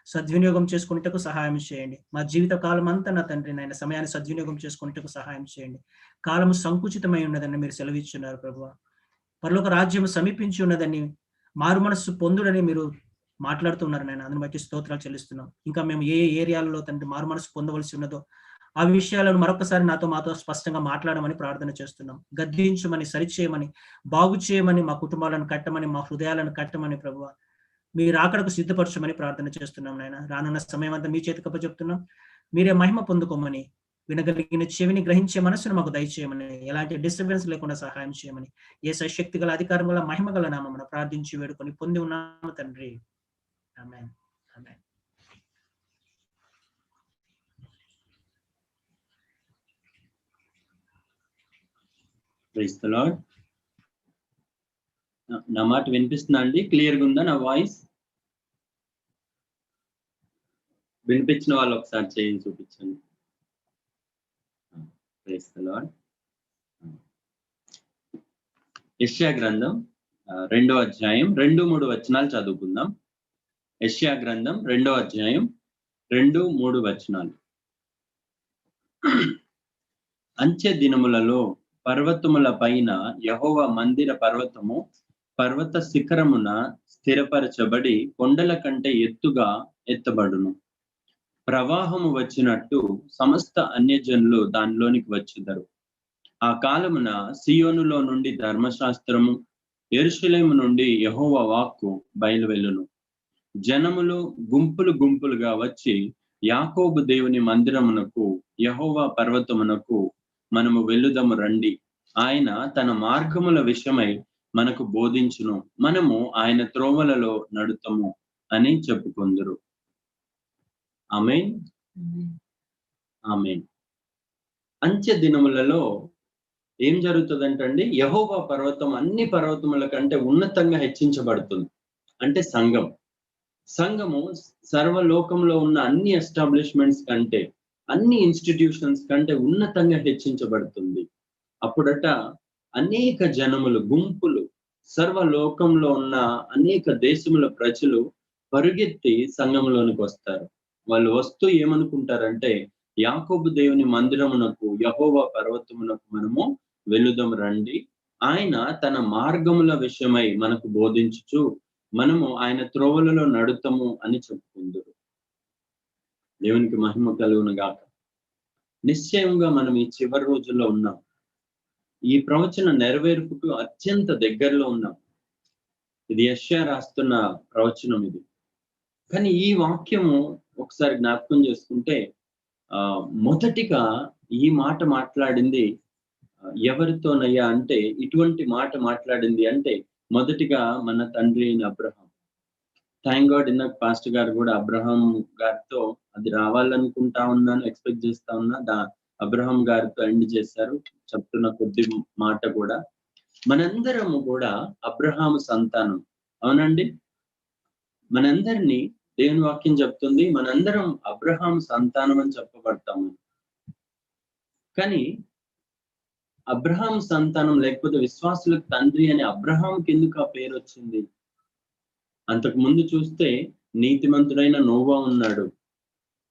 సద్వినియోగం చేసుకునేటకు సహాయం చేయండి. మా జీవిత కాలమంతా నా తండ్రి నాయన సమయాన్ని సద్వినియోగం చేసుకునేటకు సహాయం చేయండి. కాలము సంకుచితమై ఉన్నదని మీరు సెలవిచ్చున్నారు ప్రభువా. పరలోక రాజ్యము సమీపించి ఉన్నదని, మారు మనస్సు పొందుడని మీరు మాట్లాడుతున్నారు నాయన. అందుని బట్టి స్తోత్రాలు చెల్లిస్తున్నాం. ఇంకా మేము ఏ ఏ ఏరియాలలో తండ్రి మారు మనస్సు పొందవలసి ఉన్నదో, ఆ విషయాలను మరొకసారి మాతో స్పష్టంగా మాట్లాడమని ప్రార్థన చేస్తున్నాం. గద్దించమని, సరిచేయమని, బాగు చేయమని, మా కుటుంబాలను కట్టమని, మా హృదయాలను కట్టమని ప్రభువా. మీ రాకడకు సిద్ధపరచమని ప్రార్థన చేస్తున్నాం నాయన. రానున్న సమయం అంతా మీ చేతికి అప్పచెప్తున్నాం. మీరే మహిమ పొందుకోమని, వినగలిగిన చెవిని గ్రహించే మనస్సును మాకు దయచేయమని, ఎలాంటి డిస్టర్బెన్స్ లేకుండా సహాయం చేయమని, యేసు శక్తి గల అధికారం గల మహిమ గల నామమున ప్రార్థించి వేడుకొని పొంది ఉన్నాము తండ్రి. ఆమేన్. ఆమేన్. Praise the lord. నా మాట వినిపిస్తుందా అండి? క్లియర్గా ఉందా నా వాయిస్? వినిపించిన వాళ్ళు ఒకసారి చేయి చూపించండి. Praise the Lord. యెషయా గ్రంథం 2వ అధ్యాయం 2-3 వచనాలు చదువుకుందాం. యెషయా గ్రంథం 2వ అధ్యాయం 2-3 వచనాలు. అంచె దినములలో పర్వతముల పైన యెహోవా మందిర పర్వతము పర్వత శిఖరమున స్థిరపరచబడి కొండల కంటే ఎత్తుగా ఎత్తబడును. ప్రవాహము వచ్చినట్టు సమస్త అన్యజనులు దానిలోనికి వచ్చుదరు. ఆ కాలమున సియోనులో నుండి ధర్మశాస్త్రము, యెరూషలేము నుండి యెహోవా వాక్కు బయలువెళ్ళును. జనములు గుంపులు గుంపులుగా వచ్చి యాకోబు దేవుని మందిరమునకు, యెహోవా పర్వతమునకు మనము వెళ్ళుదము రండి. ఆయన తన మార్గముల విషయమై మనకు బోధించును. మనము ఆయన త్రోవలలో నడుతము అని చెప్పుకొందురు. ఆమేన్. ఆమేన్. అంచె దినములలో ఏం జరుగుతుందంటండి? యెహోవా పర్వతం అన్ని పర్వతముల కంటే ఉన్నతంగా హెచ్చించబడుతుంది. అంటే సంఘము సర్వలోకంలో ఉన్న అన్ని ఎస్టాబ్లిష్మెంట్స్ కంటే, అన్ని ఇన్స్టిట్యూషన్స్ కంటే ఉన్నతంగా హెచ్చించబడుతుంది. అప్పుడట అనేక జనములు, గుంపులు, సర్వలోకంలో ఉన్న అనేక దేశముల ప్రజలు పరుగెత్తి సంఘంలోనికి వస్తారు. వాళ్ళు వస్తూ ఏమనుకుంటారంటే, యాకోబు దేవుని మందిరమునకు, యెహోవా పర్వతమునకు మనము వెళ్ళుదాం రండి. ఆయన తన మార్గముల విషయమై మనకు బోధించుచు మనము ఆయన త్రోవలలో నడుతము అని చెప్పుకుందురు. దేవునికి మహిమ కలుగును గాక. నిశ్చయంగా మనం ఈ చివరి రోజుల్లో ఉన్నాం. ఈ ప్రవచన నెరవేర్పుకు అత్యంత దగ్గరలో ఉన్నాం. ఇది యెషయా రాస్తున్న ప్రవచనం ఇది. కానీ ఈ వాక్యము ఒకసారి జ్ఞాపకం చేసుకుంటే మొదటిగా ఈ మాట మాట్లాడింది ఎవరితోనయ్యా అంటే, ఇటువంటి మాట మాట్లాడింది అంటే మొదటిగా మన తండ్రి అయిన అబ్రహాం. థ్యాంక్ గాడ్ ఇందాక పాస్టర్ గారు కూడా అబ్రహాం గారితో అది రావాలనుకుంటా ఉన్నాను, ఎక్స్పెక్ట్ చేస్తా ఉన్నా, అబ్రహాం గారితో ఎండ్ చేశారు. చెప్తున్న కొద్ది మాట కూడా మనందరము కూడా అబ్రహాము సంతానం. అవునండి, మనందరినీ దేవుని వాక్యం చెప్తుంది మనందరం అబ్రహాం సంతానం అని చెప్పబడతాము. కానీ అబ్రహాం సంతానం లేకపోతే విశ్వాసులకు తండ్రి అని అబ్రహాంకి ఎందుకు ఆ పేరు వచ్చింది? అంతకు ముందు చూస్తే నీతిమంతుడైన నోవా ఉన్నాడు,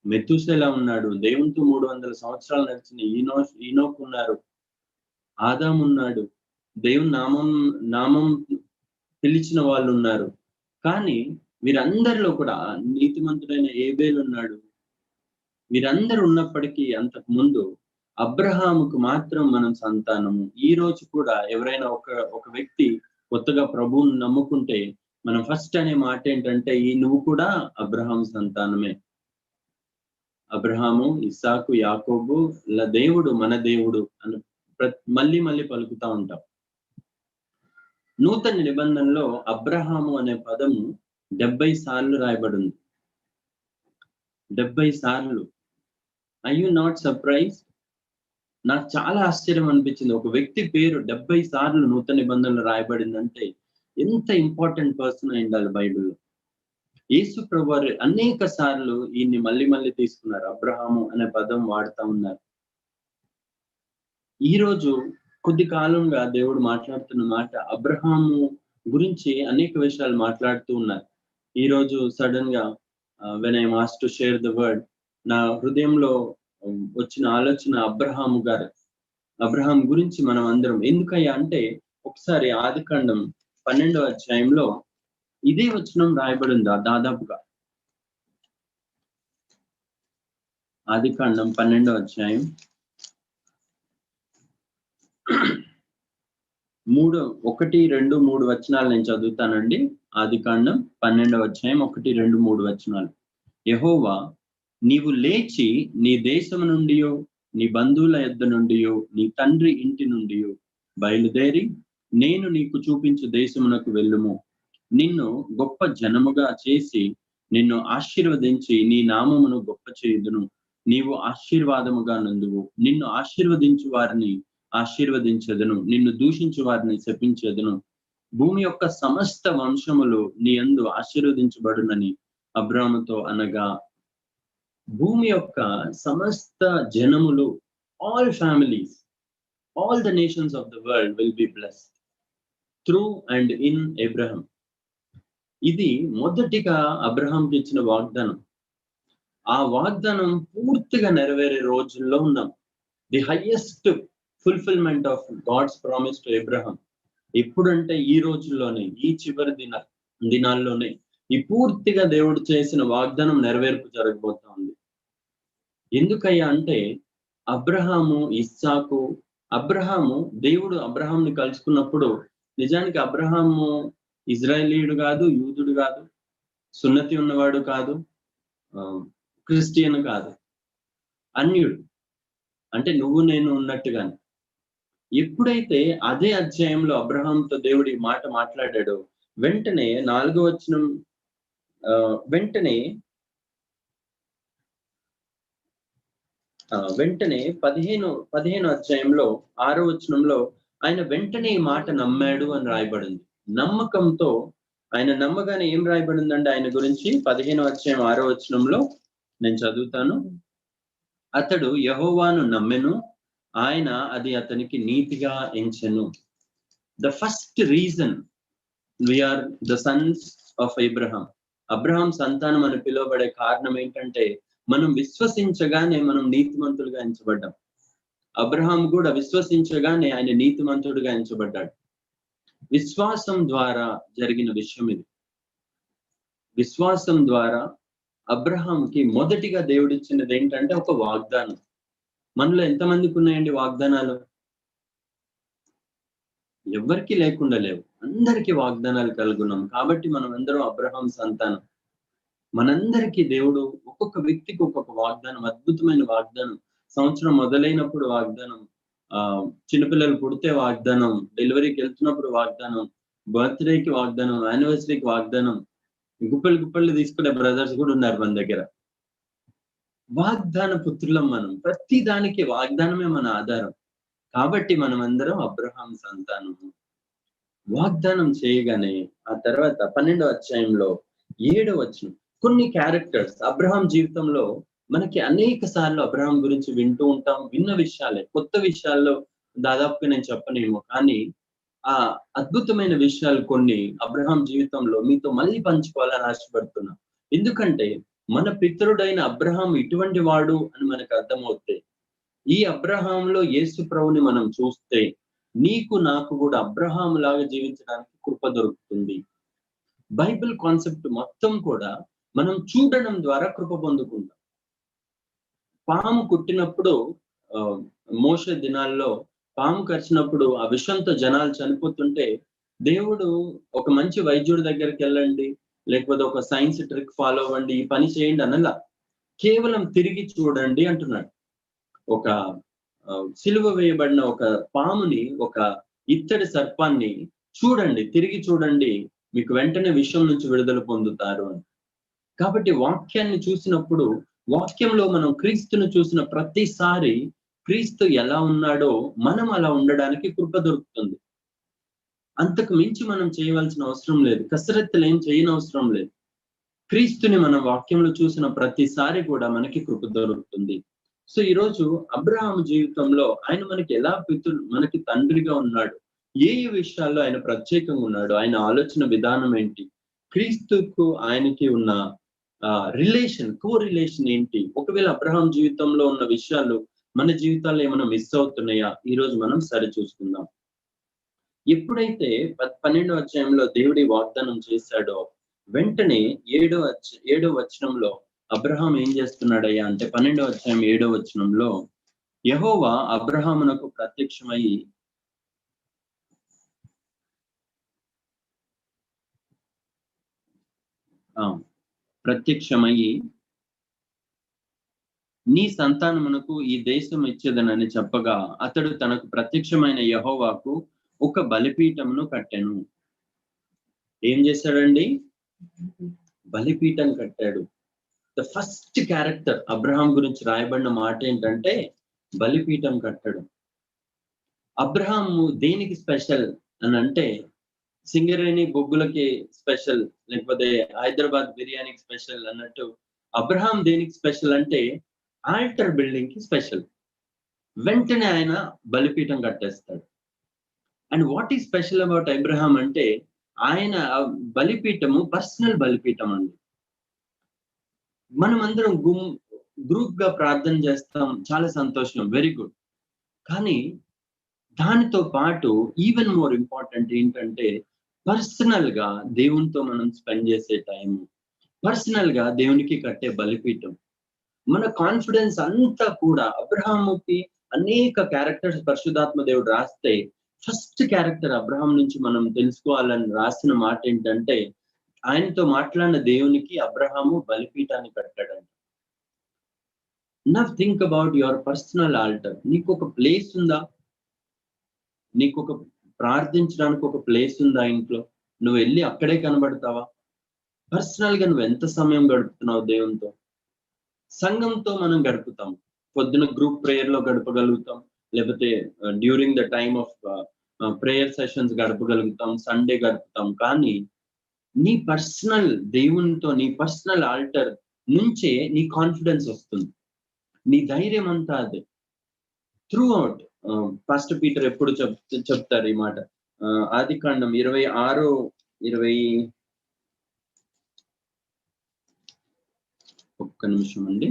మెతుసెలా ఉన్నాడు, దేవునితో 300 సంవత్సరాలు నడిచిన ఈనోకు ఉన్నారు, ఆదాము ఉన్నాడు, దేవుని నామం పిలిచిన వాళ్ళు ఉన్నారు. కానీ వీరందరిలో కూడా నీతిమంతుడైన ఏబేలు ఉన్నాడు. వీరందరూ ఉన్నప్పటికీ అంతకు ముందు అబ్రహాముకు మాత్రం మనం సంతానము. ఈ రోజు కూడా ఎవరైనా ఒక వ్యక్తి కొత్తగా ప్రభువుని నమ్ముకుంటే మనం ఫస్ట్ అనే మాట ఏంటంటే, నువ్వు కూడా అబ్రహాం సంతానమే. అబ్రహాము, ఇస్సాకు, యాకోబు దేవుడు మన దేవుడు అని మళ్ళీ మళ్ళీ పలుకుతా ఉంటాం. నూతన నిబంధనలో అబ్రహాము అనే పదము 70 సార్లు రాయబడింది. 70 సార్లు. I you not surprised? నాకు చాలా ఆశ్చర్యం అనిపించింది. ఒక వ్యక్తి పేరు 70 సార్లు నూతన నిబంధనలు రాయబడిందంటే ఎంత ఇంపార్టెంట్ పర్సన్ అయి ఉండాలి బైబిల్లో. యేసు ప్రభువారు అనేక సార్లు ఈయన్ని మళ్ళీ మళ్ళీ తీసుకున్నారు. అబ్రహాము అనే పదం వాడుతా ఉన్నారు. ఈరోజు కొద్ది కాలంగా దేవుడు మాట్లాడుతున్న మాట అబ్రహాము గురించి అనేక విషయాలు మాట్లాడుతూ ఉన్నారు. ఈరోజు సడన్ గా when I asked to share the word, నా హృదయంలో వచ్చిన ఆలోచన అబ్రహాం గురించి మనం అందరం ఎందుకయ్యా అంటే, ఒకసారి ఆదికాండం 12వ అధ్యాయంలో ఇదే వచనం రాయబడింది దాదాపుగా. ఆదికాండం 12వ అధ్యాయం 1, 2, 3 వచనాలు నేను చదువుతానండి. ఆదికాండం 12వ అధ్యాయం 1, 2, 3 వచనాలు. యెహోవా, నీవు లేచి నీ దేశము నుండియో, నీ బంధువుల యొద్ద నుండియో, నీ తండ్రి ఇంటి నుండియో బయలుదేరి నేను నీకు చూపించు దేశమునకు వెళ్ళుము. నిన్ను గొప్ప జనముగా చేసి నిన్ను ఆశీర్వదించి నీ నామమును గొప్ప చేయుదును. నీవు ఆశీర్వాదముగా నుందువు. నిన్ను ఆశీర్వదించు వారిని ఆశీర్వదించెదను, నిన్ను దూషించు వారిని శపించెదను. భూమి యొక్క సమస్త వంశములు నీ యందు ఆశీర్వదించబడునని అబ్రాముతో అనగా, భూమి యొక్క సమస్త జనములు, all families, all the nations of the world will be blessed through and in Abraham. ఇది మొదటిగా అబ్రహాంకి ఇచ్చిన వాగ్దానం. ఆ వాగ్దానం పూర్తిగా నెరవేరే రోజుల్లో ఉన్నాం. The highest fulfilment of God's promise to Abraham ఎప్పుడంటే ఈ రోజుల్లోనే, ఈ చివరి దినాల్లోనే ఈ పూర్తిగా దేవుడు చేసిన వాగ్దానం నెరవేర్పు జరగబోతా ఉంది. ఎందుకయ్యా అంటే, దేవుడు అబ్రహాంని కలుసుకున్నప్పుడు నిజానికి అబ్రహాము ఇజ్రాయేలీయుడు కాదు, యూదుడు కాదు, సున్నతి ఉన్నవాడు కాదు, క్రిస్టియన్ కాదు, అన్యుడు. అంటే నువ్వు నేను ఉన్నట్టుగానే. ఎప్పుడైతే అదే అధ్యాయంలో అబ్రహాంతో దేవుడి మాట మాట్లాడాడో, వెంటనే 4వ వచనం, వెంటనే 15వ అధ్యాయంలో 6వ వచనంలో ఆయన వెంటనే ఈ మాట నమ్మాడు అని రాయబడింది. నమ్మకంతో ఆయన నమ్మగానే ఏం రాయబడిందండి ఆయన గురించి? 15వ అధ్యాయం 6వ వచనంలో నేను చదువుతాను. అతడు యెహోవాను నమ్మెను, ఆయన అది అతనికి నీతిగా ఎంచెను. The first reason we are the sons of Abraham సంతానం అని పిలువబడే కారణం ఏంటంటే, మనం విశ్వసించగానే మనం నీతిమంతులుగా ఎంచబడ్డాం. అబ్రహాం కూడా విశ్వసించగానే ఆయన నీతిమంతుడిగా ఎంచబడ్డాడు. విశ్వాసం ద్వారా జరిగిన విషయం ఇది. విశ్వాసం ద్వారా అబ్రహాంకి మొదటిగా దేవుడిచ్చినది ఏంటంటే ఒక వాగ్దానం. మనలో ఎంతమందికి ఉన్నాయండి వాగ్దానాలు? ఎవరికి లేకుండా లేవు, అందరికీ వాగ్దానాలు కలుగున్నాం. కాబట్టి మనం అందరం అబ్రహాం సంతానం. మనందరికీ దేవుడు ఒక్కొక్క వ్యక్తికి ఒక్కొక్క వాగ్దానం, అద్భుతమైన వాగ్దానం. సంవత్సరం మొదలైనప్పుడు వాగ్దానం, చిన్నపిల్లలు పుడితే వాగ్దానం, డెలివరీకి వెళ్తున్నప్పుడు వాగ్దానం, బర్త్డేకి వాగ్దానం, యానివర్సరీకి వాగ్దానం. గుప్పలు తీసుకునే బ్రదర్స్ కూడా ఉన్నారు మన దగ్గర. వాగ్దాన పుత్రులం మనం. ప్రతి దానికి వాగ్దానమే మన ఆధారం. కాబట్టి మనం అందరం అబ్రహాం సంతానము. వాగ్దానం చేయగానే ఆ తర్వాత 12వ అధ్యాయంలో 7వ వచనం కొన్ని క్యారెక్టర్స్ అబ్రహాం జీవితంలో మనకి అనేక సార్లు అబ్రహాం గురించి వింటూ ఉంటాం. విన్న విషయాలే, కొత్త విషయాల్లో దాదాపుగా నేను చెప్పనేమో, కానీ ఆ అద్భుతమైన విషయాలు కొన్ని అబ్రహాం జీవితంలో మీతో మళ్ళీ పంచుకోవాలని ఆశపడుతున్నా. ఎందుకంటే మన పితరుడైన అబ్రహాం ఇటువంటి వాడు అని మనకు అర్థమవుతే, ఈ అబ్రహాంలో యేసు ప్రభుని మనం చూస్తే, నీకు నాకు కూడా అబ్రహాం లాగా జీవించడానికి కృప దొరుకుతుంది. బైబిల్ కాన్సెప్ట్ మొత్తం కూడా మనం చూడడం ద్వారా కృప పొందుకుంటాం. పాము కుట్టినప్పుడు, మోషే దినాల్లో పాము కరిచినప్పుడు ఆ విషంతో జనాలు చనిపోతుంటే, దేవుడు ఒక మంచి వైద్యుడి దగ్గరికి వెళ్ళండి, లేకపోతే ఒక సైన్స్ ట్రిక్ ఫాలో అవ్వండి, ఈ పని చేయండి అనలా. కేవలం తిరిగి చూడండి అంటున్నాడు. ఒక సిలువ వేయబడిన ఒక పాముని, ఒక ఇత్తడి సర్పాన్ని చూడండి, తిరిగి చూడండి, మీకు వెంటనే విషయం నుంచి విడుదల పొందుతారు అని. కాబట్టి వాక్యాన్ని చూసినప్పుడు, వాక్యంలో మనం క్రీస్తును చూసిన ప్రతిసారి క్రీస్తు ఎలా ఉన్నాడో మనం అలా ఉండడానికి కృప దొరుకుతుంది. అంతకు మించి మనం చేయవలసిన అవసరం లేదు, కసరత్తులు ఏం చేయనవసరం లేదు. క్రీస్తుని మనం వాక్యంలో చూసిన ప్రతిసారి కూడా మనకి కృప దొరుకుతుంది. సో ఈరోజు అబ్రహాము జీవితంలో ఆయన మనకి ఎలా మనకి తండ్రిగా ఉన్నాడు, ఏ విషయాల్లో ఆయన ప్రత్యేకంగా ఉన్నాడు, ఆయన ఆలోచన విధానం ఏంటి, క్రీస్తుకు ఆయనకి ఉన్న రిలేషన్, రిలేషన్ ఏంటి? ఒకవేళ అబ్రహాం జీవితంలో ఉన్న విషయాలు మన జీవితాల్లో ఏమైనా మిస్ అవుతున్నాయా? ఈ రోజు మనం సరి చూసుకుందాం. ఎప్పుడైతే 12వ అధ్యాయంలో దేవుడి వాగ్దానం చేశాడో, వెంటనే 7వ వచనంలో అబ్రహాం ఏం చేస్తున్నాడయ్యా అంటే 12వ అధ్యాయం 7వ వచనంలో యెహోవా అబ్రహామునకు ప్రత్యక్షమయ్యి నీ సంతానమునకు ఈ దేశం ఇచ్చేదనని చెప్పగా అతడు తనకు ప్రత్యక్షమైన యెహోవాకు ఒక బలిపీఠమును కట్టెను. ఏం చేశాడండి? బలిపీఠం కట్టాడు. ద ఫస్ట్ క్యారెక్టర్ అబ్రహాం గురించి రాయబడిన మాట ఏంటంటే బలిపీఠం కట్టడం. అబ్రహాము దేనికి స్పెషల్ అని అంటే సింగరేణి బొగ్గులకి స్పెషల్, లేకపోతే హైదరాబాద్ బిర్యానీకి స్పెషల్ అన్నట్టు అబ్రహాం దేనికి స్పెషల్ అంటే ఆల్టర్ బిల్డింగ్ కి స్పెషల్. వెంటనే ఆయన బలిపీఠం కట్టేస్తాడు. And what is special about Abraham అంటే ఆయన బలిపీఠము పర్సనల్ బలిపీఠం అండి. మనం అందరం గ్రూప్ గా ప్రార్థన చేస్తాం, చాలా సంతోషం, వెరీ గుడ్. కానీ దానితో పాటు ఈవెన్ మోర్ ఇంపార్టెంట్ ఏంటంటే పర్సనల్ గా దేవునితో మనం స్పెండ్ చేసే టైం, పర్సనల్ గా దేవునికి కట్టే బలిపీఠం. మన కాన్ఫిడెన్స్ అంతా కూడా అబ్రహాముకి అనేక క్యారెక్టర్స్ పరిశుద్ధాత్మ దేవుడు రాస్తే ఫస్ట్ క్యారెక్టర్ అబ్రహాం నుంచి మనం తెలుసుకోవాలని రాసిన మాట ఏంటంటే ఆయనతో మాట్లాడిన దేవునికి అబ్రహాము బలిపీఠాన్ని కట్టాడంట. Now think about your personal altar. నీకు ఒక ప్లేస్ ఉందా? నీకు ఒక ప్రార్థించడానికి ఒక ప్లేస్ ఉందా ఇంట్లో? నువ్వు వెళ్ళి అక్కడే కనబడతావా? పర్సనల్ గా నువ్వు ఎంత సమయం గడుపుతున్నావు దేవునితో? సంఘంతో మనం గడుపుతాం, పొద్దున గ్రూప్ ప్రేయర్ లో గడపగలుగుతాం, లేకపోతే during the time of prayer sessions గడపగలుగుతాం, సండే గడుపుతాం. కానీ నీ పర్సనల్ దేవునితో, నీ పర్సనల్ ఆల్టర్ నుంచే నీ కాన్ఫిడెన్స్ వస్తుంది, నీ ధైర్యం అంతా అదే. త్రూ అవుట్ పాస్టర్ పీటర్ ఎప్పుడు చెప్తారు ఈ మాట, ఆదికాండం 26:20. ఒక్క నిమిషం అండి.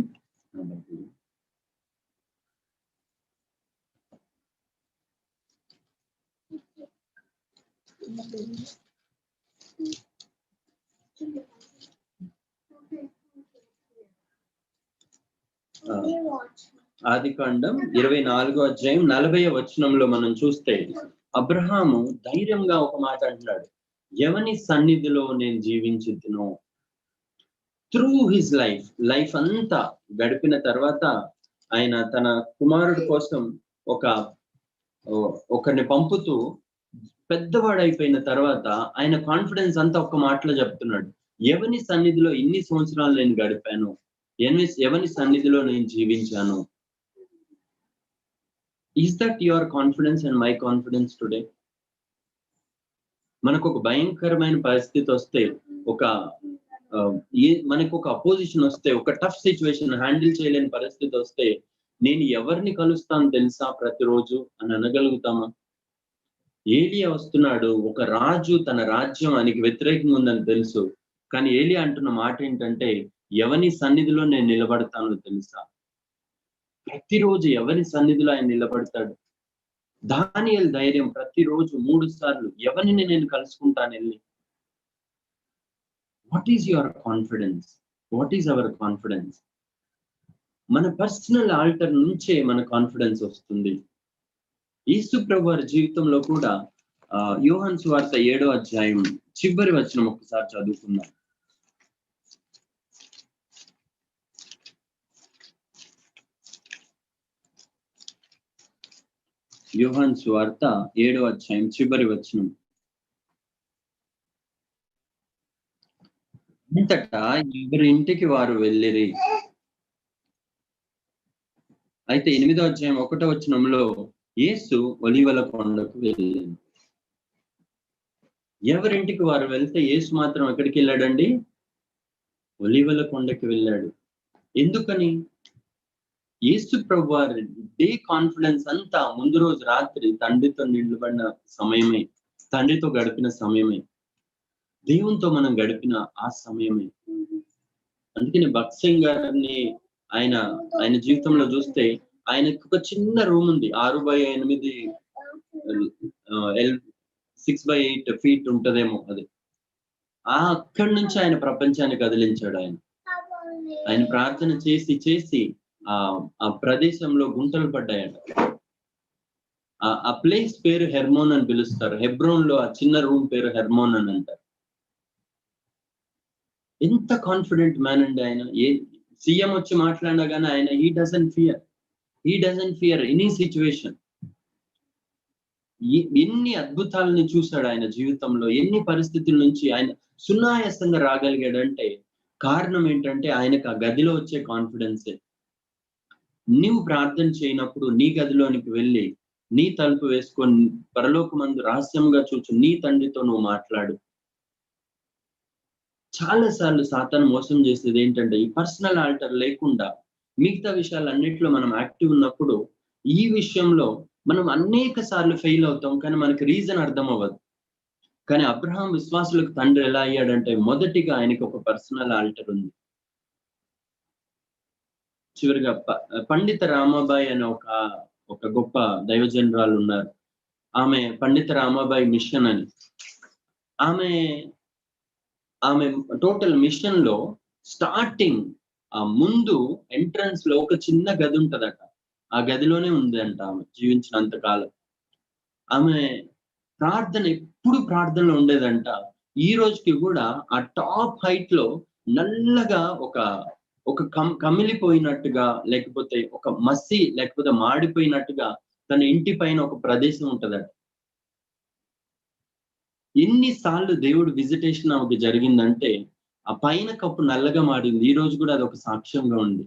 ఆదికాండం 24వ అధ్యాయం 40వ వచనంలో మనం చూస్తే అబ్రహాము ధైర్యంగా ఒక మాట అంటున్నాడు, ఎవని సన్నిధిలో నేను జీవించుతునో. త్రూ హిజ్ లైఫ్ అంతా గడిపిన తర్వాత ఆయన తన కుమారుడి కోసం ఒకరిని పంపుతూ పెద్దవాడైపోయిన తర్వాత ఆయన కాన్ఫిడెన్స్ అంతా ఒక మాటలో చెప్తున్నాడు, ఎవని సన్నిధిలో ఇన్ని సంవత్సరాలు నేను గడిపాను, ఎవని సన్నిధిలో నేను జీవించాను. Is that your confidence and my confidence today? మనకు ఒక భయంకరమైన పరిస్థితి వస్తే, మనకు ఒక అపోజిషన్ వస్తే, ఒక టఫ్ సిచ్యువేషన్ హ్యాండిల్ చేయలేని పరిస్థితి వస్తే నేను ఎవరిని కలుస్తాను తెలుసా ప్రతిరోజు అని అనగలుగుతామా? ఏలియా వస్తున్నాడు, ఒక రాజు, తన రాజ్యం ఆయనకి వ్యతిరేకంగా ఉందని తెలుసు, కానీ ఏలియా అంటున్న మాట ఏంటంటే ఎవని సన్నిధిలో నేను నిలబడతానో తెలుసా? ప్రతిరోజు ఎవరి సన్నిధిలో ఆయన నిలబడతాడు. దానియేలు ధైర్యం ప్రతిరోజు 3 సార్లు ఎవరిని నేను కలుసుకుంటాను వెళ్ళి. What is your confidence? What is our confidence? మన పర్సనల్ ఆల్టర్ నుంచే మన కాన్ఫిడెన్స్ వస్తుంది. యేసు ప్రభు వారి జీవితంలో కూడా యోహాను సువార్త 7వ అధ్యాయం చివరి వచనం ఒకసారి చదువుకుందాం. యోహాను సువార్త 7వ అధ్యాయం చివరి వచనం. అంతటా ఎవరి ఇంటికి వారు వెళ్ళిరి. అయితే 8వ అధ్యాయం 1వ వచనంలో యేసు ఒలీవల కొండకు వెళ్ళాడు. ఎవరింటికి వారు వెళ్తే యేసు మాత్రం ఎక్కడికి వెళ్ళాడండి? ఒలీవల కొండకి వెళ్ళాడు. ఎందుకని? యేసు ప్రభు వారి డే కాన్ఫిడెన్స్ అంతా ముందు రోజు రాత్రి తండ్రితో నిలబడిన సమయమే, తండ్రితో గడిపిన సమయమే, దేవునితో మనం గడిపిన ఆ సమయమే. అందుకని భగత్ సింగ్ గారిని ఆయన ఆయన జీవితంలో చూస్తే ఆయనకు ఒక చిన్న రూమ్ ఉంది. 6x8 6x8 ఫీట్ ఉంటదేమో అది. అక్కడి నుంచి ఆయన ప్రపంచాన్ని కదిలించాడు ఆయన. ఆయన ప్రార్థన చేసి చేసి ఆ ప్రదేశంలో గుంటలు పడ్డాయట. ఆ ప్లేస్ పేరు హెర్మోన్ అని పిలుస్తారు. హెబ్రోన్ లో ఆ చిన్న రూమ్ పేరు హెర్మోన్ అని అంటారు. ఎంత కాన్ఫిడెంట్ మ్యాన్ అండి ఆయన. సీఎం వచ్చి మాట్లాడినా కానీ ఆయన he doesn't fear any situation. ఎన్ని అద్భుతాలని చూశాడు ఆయన జీవితంలో, ఎన్ని పరిస్థితుల నుంచి ఆయన సునాయాసంగా రాగలిగాడంటే కారణం ఏంటంటే ఆయనకు ఆ గదిలో వచ్చే కాన్ఫిడెన్సే. నీవు ప్రార్థన చేయనప్పుడు నీ గదిలోనికి వెళ్ళి నీ తలుపు వేసుకొని పరలోకమందు రహస్యంగా చూచు నీ తండ్రితో నువ్వు మాట్లాడు. చాలా సార్లు సాతాను మోసం చేసేది ఏంటంటే ఈ పర్సనల్ ఆల్టర్ లేకుండా మిగతా విషయాలన్నిట్లో మనం యాక్టివ్ ఉన్నప్పుడు ఈ విషయంలో మనం అనేక సార్లు ఫెయిల్ అవుతాం, కానీ మనకి రీజన్ అర్థం అవ్వదు. కానీ అబ్రహాం విశ్వాసులకు తండ్రి ఎలా అయ్యాడంటే మొదటిగా ఆయనకి ఒక పర్సనల్ ఆల్టర్ ఉంది. చివరిగా పండిత రామాబాయి అనే ఒక గొప్ప దైవజనరాలు ఉన్నారు. ఆమె పండిత రామాబాయి మిషన్ అని. ఆమె టోటల్ మిషన్ లో స్టార్టింగ్ ముందు ఎంట్రన్స్ లో ఒక చిన్న గది ఉంటదట. ఆ గదిలోనే ఉంది అంట ఆమె జీవించినంత కాలం. ఆమె ఎప్పుడు ప్రార్థనలో ఉండేదంట. ఈ రోజుకి కూడా ఆ టాప్ హైట్ లో నల్లగా ఒక కమిలిపోయినట్టుగా, లేకపోతే ఒక మసి, లేకపోతే మాడిపోయినట్టుగా తన ఇంటి పైన ఒక ప్రదేశం ఉంటదట. ఎన్నిసార్లు దేవుడు విజిటేషన్ ఆమెకు జరిగిందంటే ఆ పైన కప్పు నల్లగా మాడింది. ఈ రోజు కూడా అది ఒక సాక్ష్యంగా ఉంది.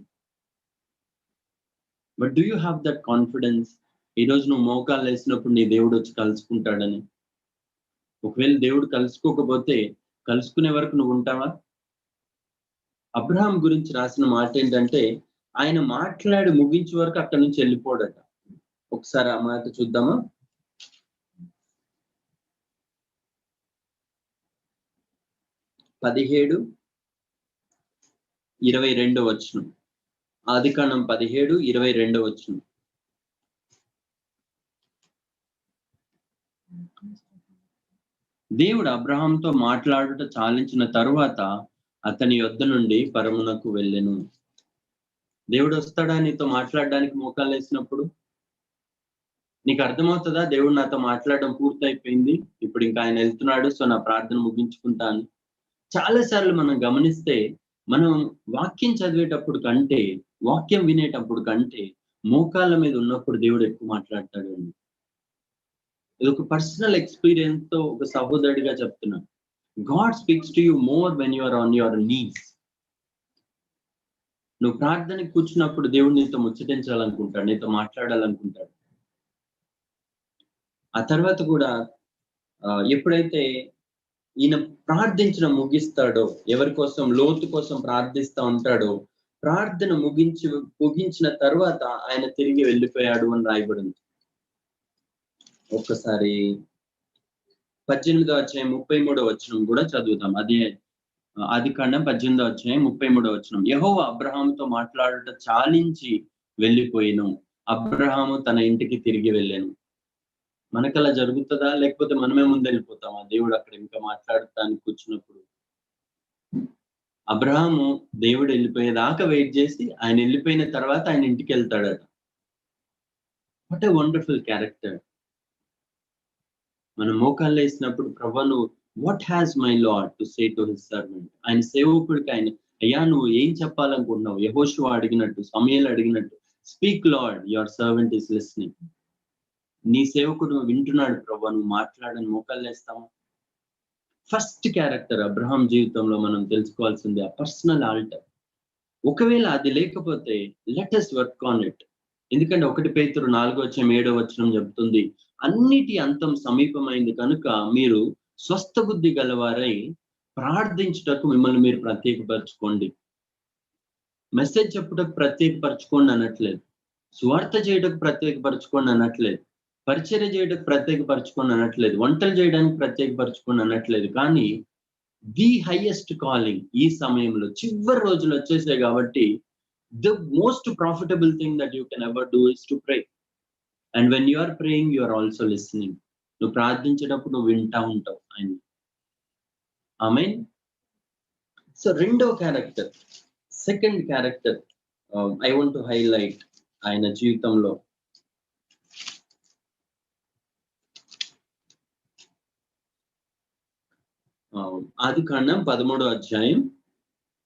But do you have that confidence? ఈ రోజు నువ్వు మోకాలు వేసినప్పుడు నీ దేవుడు వచ్చి కలుసుకుంటాడని. ఒకవేళ దేవుడు కలుసుకోకపోతే కలుసుకునే వరకు నువ్వు ఉంటావా? అబ్రహాం గురించి రాసిన మాట ఏంటంటే ఆయన మాట్లాడి ముగించే వరకు అక్కడి నుంచి వెళ్ళిపోడట. ఒకసారి ఆ మాట చూద్దామా? 17:22 వచనం. ఆదికాండం 17:22 వచనం. దేవుడు అబ్రహాంతో మాట్లాడుట చాలించిన తరువాత అతని యొద్ద నుండి పరమునకు వెళ్ళెను. దేవుడు వస్తాడా నీతో మాట్లాడడానికి మోకాలు వేసినప్పుడు? నీకు అర్థమవుతుందా దేవుడు నాతో మాట్లాడడం పూర్తయిపోయింది, ఇప్పుడు ఇంకా ఆయన వెళ్తున్నాడు, సో నా ప్రార్థన ముగించుకుంటాను. చాలా సార్లు మనం గమనిస్తే మనం వాక్యం చదివేటప్పుడు కంటే, వాక్యం వినేటప్పుడు కంటే మోకాళ్ళ మీద ఉన్నప్పుడు దేవుడు ఎక్కువ మాట్లాడతాడు అండి. ఇది ఒక పర్సనల్ ఎక్స్పీరియన్స్ తో ఒక సహోదరుడిగా చెప్తున్నా. God speaks to you more when you are on your knees. నువ్వు ప్రార్థనకి కూర్చున్నప్పుడు దేవుడు నీతో ముచ్చటించాలనుకుంటాడు, నీతో మాట్లాడాలనుకుంటాడు. ఆ తర్వాత కూడా ఎప్పుడైతే ఈయన ప్రార్థించిన ముగిస్తాడో, ఎవరి కోసం, లోతు కోసం ప్రార్థిస్తా ఉంటాడో, ప్రార్థన ముగించిన తర్వాత ఆయన తిరిగి వెళ్ళిపోయాడు అని రాయబడింది. ఒక్కసారి 18వ అధ్యాయం 33వ వచనం కూడా చదువుతాం. అదే ఆదికాండం 18వ అధ్యాయం 33వ వచనం. యెహోవా అబ్రహాముతో మాట్లాడుట చాలించి వెళ్ళిపోయిను, అబ్రహాము తన ఇంటికి తిరిగి వెళ్ళాను. మనకలా జరుగుతుందా? లేకపోతే మనమే ముందు వెళ్ళిపోతామా? దేవుడు అక్కడ ఇంకా మాట్లాడటానికి కూర్చున్నప్పుడు అబ్రహాము దేవుడు వెళ్ళిపోయేదాకా వెయిట్ చేసి ఆయన వెళ్ళిపోయిన తర్వాత ఆయన ఇంటికి వెళ్తాడట. What a wonderful character. మనం మోకాళ్ళు వేసినప్పుడు ప్రభువా నువ్వు what has my lord to say to his servant. ఆయన సేవకుడికి ఆయన అయ్యా నువ్వు ఏం చెప్పాలనుకుంటున్నావు? యెహోషువ అడిగినట్టు, సమూయేలు అడిగినట్టు, speak lord, your servant is listening. నీ సేవకుడు వింటున్నాడు ప్రభువా, నువ్వు మాట్లాడని మోకాళ్ళు వేస్తావా? ఫస్ట్ క్యారెక్టర్ అబ్రహాం జీవితంలో మనం తెలుసుకోవాల్సింది ఆ పర్సనల్ ఆల్టర్. ఒకవేళ అది లేకపోతే let us work on it. ఎందుకంటే 1 పేతురు 4:7 వచనం చెప్తుంది, అన్నిటి అంతం సమీపమైంది కనుక మీరు స్వస్థ బుద్ధి గలవారై ప్రార్థించుటకు మిమ్మల్ని మీరు ప్రత్యేకపరచుకోండి. మెసేజ్ చెప్పుటకు ప్రత్యేకపరచుకోండి అనట్లేదు, సువార్త చేయటకు ప్రత్యేకపరచుకోండి అనట్లేదు, పరిచర్య చేయటకు ప్రత్యేకపరచుకోండి అనట్లేదు, వంటలు చేయడానికి ప్రత్యేకపరచుకోండి అనట్లేదు. కానీ ది హైయెస్ట్ కాలింగ్ ఈ సమయంలో చివరి రోజులు వచ్చేసాయి కాబట్టి the most profitable thing that you can ever do is to pray. And when you are praying, you are also listening. నువ్వు ప్రార్థించేటప్పుడు నువ్వు వింటా ఉంటావు ఆయన. ఆమేన్. సో రెండో character, second character I want to highlight ఆయన జీవితంలో. ఆదికాండం 13వ అధ్యాయం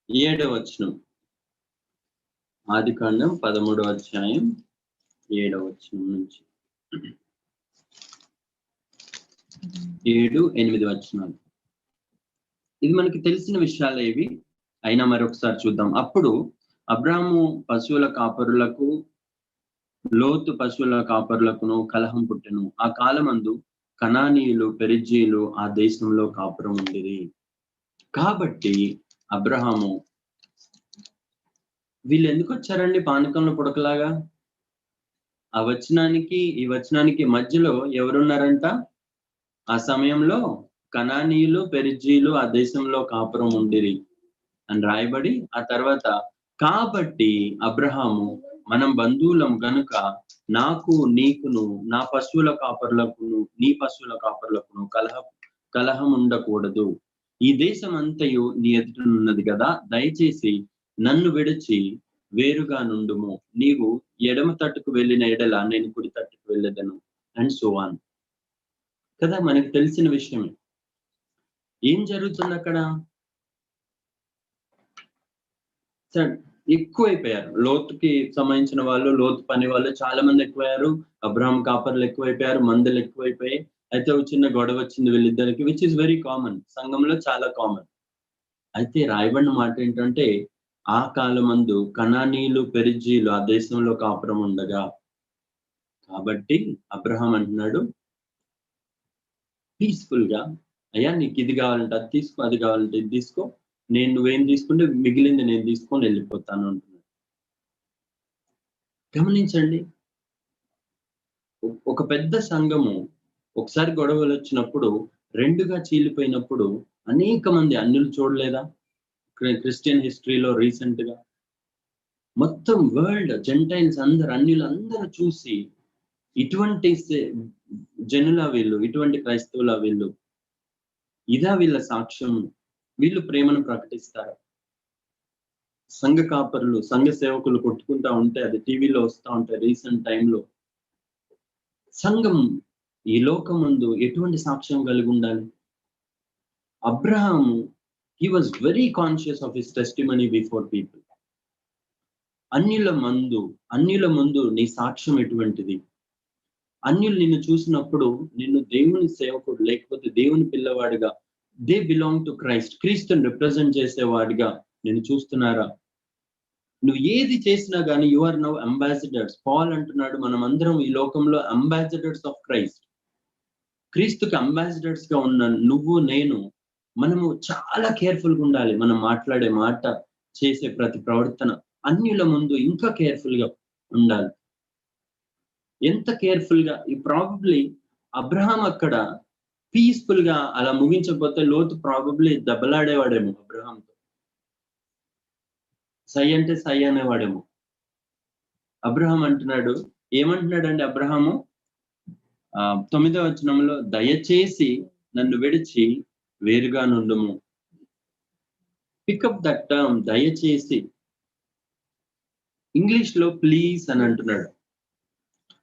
7వ వచనం. ఆదికాండం 13వ అధ్యాయం 7వ వచనం నుంచి 7-8 వచనాలు. ఇది మనకి తెలిసిన విషయాలే ఇవి, అయినా మరొకసారి చూద్దాం. అప్పుడు అబ్రాము పశువుల కాపరులకు లోతు పశువుల కాపరులకును కలహం పుట్టెను. ఆ కాలమందు కనానీయులు పెరిజ్జీయులు ఆ దేశంలో కాపురం ఉండిరి. కాబట్టి అబ్రహాము, వీళ్ళు ఎందుకు వచ్చారండి పానకంలో పుడకలాగా? ఆ వచనానికి ఈ వచనానికి మధ్యలో ఎవరున్నారంట? ఆ సమయంలో కనానీయులు పెరిజ్జీయులు ఆ దేశంలో కాపురం ఉండిరి అని రాయబడి, ఆ తర్వాత కాబట్టి అబ్రహాము, మనం బంధువులం గనుక నాకు నీకును నా పశువుల కాపరులకును నీ పశువుల కాపరులకును కలహం ఉండకూడదు. ఈ దేశం అంతయు నీ ఎదుటనున్నది కదా, దయచేసి నన్ను విడిచి వేరుగా నుండుము. నీవు ఎడమ తట్టుకు వెళ్ళిన ఎడల నేను కుడి తట్టుకు వెళ్ళదను అండ్ సో ఆన్. కదా, మనకు తెలిసిన విషయమే. ఏం జరుగుతుంది అక్కడ? ఎక్కువైపోయారు. లోతుకి సంబంధించిన వాళ్ళు, లోతు పని వాళ్ళు చాలా మంది ఎక్కువయ్యారు. అబ్రహాం కాపర్లు ఎక్కువైపోయారు, మందులు ఎక్కువైపోయాయి. అయితే ఒక చిన్న గొడవ వచ్చింది వీళ్ళిద్దరికి, విచ్ ఇస్ వెరీ కామన్, సంఘంలో చాలా కామన్. అయితే రాయబడిన మాట ఏంటంటే, ఆ కాలమందు కనానీయులు పెరిజ్జీయులు ఆ దేశంలో కాపురం ఉండగా, కాబట్టి అబ్రహాం అంటున్నాడు పీస్ఫుల్ గా, అయ్యా నీకు ఇది కావాలంటే అది తీసుకో, అది కావాలంటే ఇది తీసుకో, నువ్వేం తీసుకుంటే మిగిలింది నేను తీసుకొని వెళ్ళిపోతాను అంటున్నాడు. గమనించండి, ఒక పెద్ద సంఘము ఒకసారి గొడవలు వచ్చినప్పుడు, రెండుగా చీలిపోయినప్పుడు అనేక మంది అన్యులు చూడలేదా? క్రిస్టియన్ హిస్టరీలో రీసెంట్ గా మొత్తం వరల్డ్ జెంటైల్స్ అందరు, అన్యులు అందరూ చూసి ఇటువంటి జనుల వీళ్ళు, ఇటువంటి క్రైస్తవుల వీళ్ళు, ఇదా వీళ్ళ సాక్ష్యం, వీళ్ళు ప్రేమను ప్రకటిస్తారు. సంఘ కాపరులు, సంఘ సేవకులు కొట్టుకుంటా ఉంటే అది టీవీలో వస్తూ ఉంటాయి రీసెంట్ టైంలో. సంఘం ఈ లోకం ముందు ఎటువంటి సాక్ష్యం కలిగి ఉండాలి? Abraham, he was very conscious of his testimony before people. అన్యుల ముందు నీ సాక్ష్యం ఎటువంటిది? అన్యులు నిన్ను చూసినప్పుడు నిన్ను దేవుని సేవకుడు లేకపోతే దేవుని పిల్లవాడిగా, దే బిలాంగ్ టు క్రైస్ట్, క్రీస్తుని రిప్రజెంట్ చేసేవాడిగా నిన్ను చూస్తున్నారా? నువ్వు ఏది చేసినా కానీ you are now ambassadors. Paul అంటున్నాడు, మనం అందరం ఈ లోకంలో అంబాసిడర్స్ ఆఫ్ క్రైస్ట్. క్రీస్తుకి అంబాసిడర్స్ గా ఉన్న నువ్వు నేను, మనము చాలా కేర్ఫుల్ గా ఉండాలి. మనం మాట్లాడే మాట, చేసే ప్రతి ప్రవర్తన అన్యుల ముందు ఇంకా కేర్ఫుల్ గా ఉండాలి. ఎంత కేర్ఫుల్ గా, ఈ ప్రాబబ్లీ అబ్రహాం అక్కడ పీస్ఫుల్ గా అలా ముగించకపోతే లోతు ప్రాబబ్లీ దెబ్బలాడేవాడేమో అబ్రహాంతో, సై అంటే సై అనేవాడేమో. అబ్రహాం అంటున్నాడు, ఏమంటున్నాడండి అబ్రహాము? 9వ వచనంలో, దయచేసి నన్ను విడిచి వేరుగా నుండుము. పికప్ దట్ టర్మ్, దయచేసి. ఇంగ్లీష్ లో ప్లీజ్ అని అంటున్నాడు.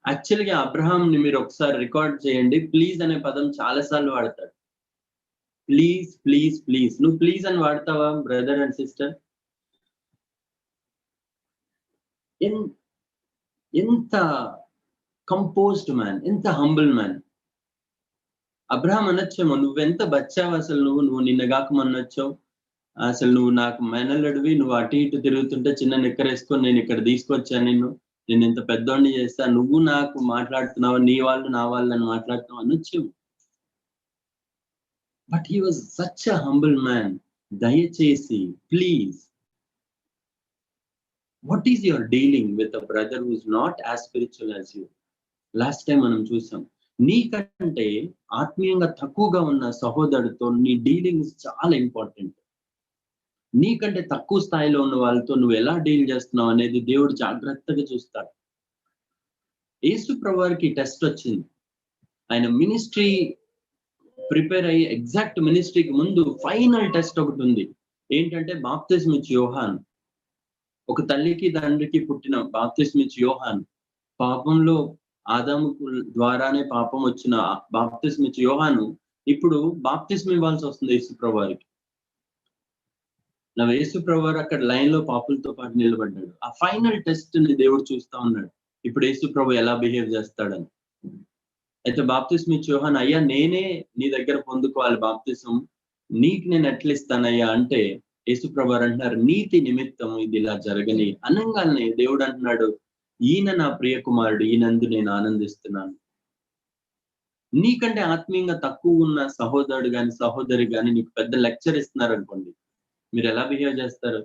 యాక్చువల్గా అబ్రహాం ని మీరు ఒకసారి రికార్డ్ చేయండి, ప్లీజ్ అనే పదం చాలా సార్లు వాడతాడు. Please please please. నువ్వు ప్లీజ్ అని వాడతావా బ్రదర్ అండ్ సిస్టర్? ఎంత కంపోజ్డ్ మ్యాన్, ఎంత హంబుల్ మ్యాన్. అబ్రహాం అనొచ్చేమో, నువ్వెంత బచ్చావు అసలు, నువ్వు నిన్నగాక మొన్నొచ్చావు, అసలు నువ్వు నాకు మేనల్లుడివి, నువ్వు అటు ఇటు తిరుగుతుంటే చిన్న నిక్కరేసుకొని నేను ఇక్కడ తీసుకొచ్చాను, నేను ఇంత పెద్దోడిని చేస్తా, నువ్వు నాకు మాట్లాడుతున్నావు, నీ వాళ్ళు నా వాళ్ళు అని మాట్లాడుతున్నావు అనొచ్చేమో. But he was such a humble man. దయచేసి, please. What is your dealing with a brother who is not as spiritual as you? Last time మనం చూసాం, నీకంటే ఆత్మీయంగా తక్కువగా ఉన్న సహోదరుడితో నీ డీలింగ్స్ చాలా ఇంపార్టెంట్. నీకంటే తక్కువ స్థాయిలో ఉన్న వాళ్ళతో నువ్వు ఎలా డీల్ చేస్తున్నావు అనేది దేవుడు జాగ్రత్తగా చూస్తాడు. యేసు ప్రభువారికి టెస్ట్ వచ్చింది. ఆయన మినిస్ట్రీ ప్రిపేర్ అయ్యి ఎగ్జాక్ట్ మినిస్ట్రీకి ముందు ఫైనల్ టెస్ట్ ఒకటి ఉంది. ఏంటంటే బాప్తిస్మ ఇచ్చే యోహాను. ఒక తల్లికి తండ్రికి పుట్టిన బాప్తిస్మ ఇచ్చే యోహాను. పాపంలో ఆదాము ద్వారానే పాపం వచ్చిన బాప్తిస్మ ఇచ్చే యోహాను ఇప్పుడు బాప్తిస్మ ఇవ్వాల్సి వస్తుంది యేసు ప్రభువారికి. యేసు ప్రభువారు అక్కడ లైన్ లో పాపులతో పాటు నిలబడ్డాడు. ఆ ఫైనల్ టెస్ట్ ని దేవుడు చూస్తా ఉన్నాడు. ఇప్పుడు యేసు ప్రభు ఎలా బిహేవ్ చేస్తాడని. అయితే బాప్తిస్మ ఇచ్చే యోహాను, అయ్యా నేనే నీ దగ్గర పొందుకోవాలి బాప్తిసం, నీకు నేను ఎట్లా ఇస్తానయ్యా అంటే యేసు ప్రభువారు అంటున్నారు, నీతి నిమిత్తం ఇది ఇలా జరగని అనంగానే దేవుడు అంటున్నాడు, ఈయన నా ప్రియ కుమారుడు, ఈయనందు నేను ఆనందిస్తున్నాను. నీకంటే ఆత్మీయంగా తక్కువ ఉన్న సహోదరుడు గాని సహోదరి గాని నీకు పెద్ద లెక్చర్ ఇస్తున్నారు అనుకోండి, మీరు ఎలా బిహేవ్ చేస్తారు?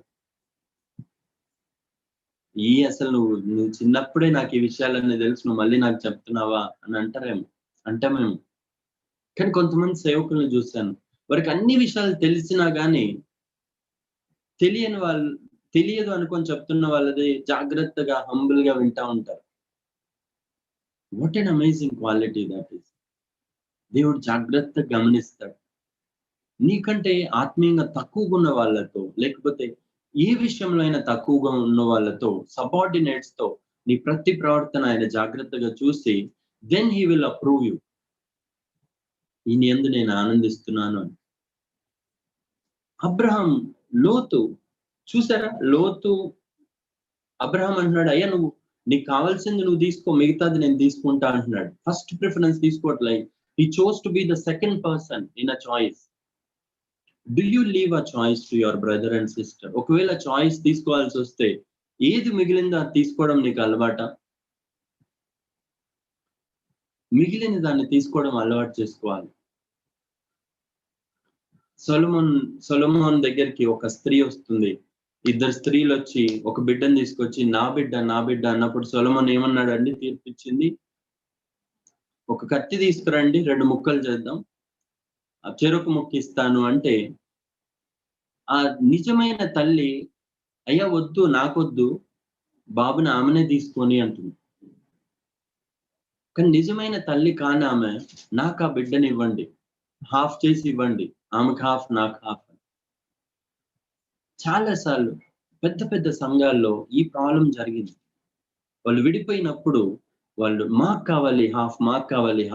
అసలు నువ్వు చిన్నప్పుడే నాకు ఈ విషయాలన్నీ తెలుసు, నువ్వు మళ్ళీ నాకు చెప్తున్నావా అని అంటారేమో, అంటామేమో. కానీ కొంతమంది సేవకులను చూశాను, వారికి అన్ని విషయాలు తెలిసినా గానీ తెలియదు అనుకొని చెప్తున్న వాళ్ళది జాగ్రత్తగా హంబుల్ గా వింటా ఉంటారు. What N amazing quality that is. దేవుడు జాగ్రత్తగా గమనిస్తాడు. నీకంటే ఆత్మీయంగా తక్కువగా ఉన్న వాళ్ళతో, లేకపోతే ఏ విషయంలో అయినా తక్కువగా ఉన్న వాళ్ళతో, సబార్డినేట్స్ తో నీ ప్రతి ప్రవర్తన ఆయన జాగ్రత్తగా చూసి then he will approve you. ఈయన యందు నేను ఆనందిస్తున్నాను అని. అబ్రహాం, లోతు చూసారా? లోతు అబ్రహాం అంటున్నాడు, అయ్యా నువ్వు నీకు కావాల్సింది నువ్వు తీసుకో, మిగతాది నేను తీసుకుంటా అంటున్నాడు. ఫస్ట్ ప్రిఫరెన్స్ తీసుకోవట్లే. He chose to be the second person in a choice. Do you leave a choice to your brother and sister? ఒకవేళ చాయిస్ తీసుకోవాల్సి వస్తే ఏది మిగిలిందో అది తీసుకోవడం నీకు అలవాట? మిగిలిన దాన్ని తీసుకోవడం అలవాటు చేసుకోవాలి. సొలొమోన్ దగ్గరికి ఒక స్త్రీ వస్తుంది. ఇద్దరు స్త్రీలు వచ్చి ఒక బిడ్డను తీసుకొచ్చి నా బిడ్డ అన్నప్పుడు సొలొమోన్ ఏమన్నాడండి? తీర్పిచ్చింది, ఒక కత్తి తీసుకురండి, 2 ముక్కలు చేద్దాం, ఆ చెరొక ముక్క ఇస్తాను అంటే ఆ నిజమైన తల్లి, అయ్యా వద్దు, నాకొద్దు, బాబుని ఆమెనే తీసుకొని అంటుంది. కానీ నిజమైన తల్లి కాని ఆమె, నాకు ఆ బిడ్డని ఇవ్వండి, హాఫ్ చేసి ఇవ్వండి, ఆమెకు హాఫ్ నాకు హాఫ్. చాలాసార్లు పెద్ద పెద్ద సంఘాల్లో ఈ ప్రాబ్లం జరిగింది. వాళ్ళు విడిపోయినప్పుడు వాళ్ళు మాకు కావాలి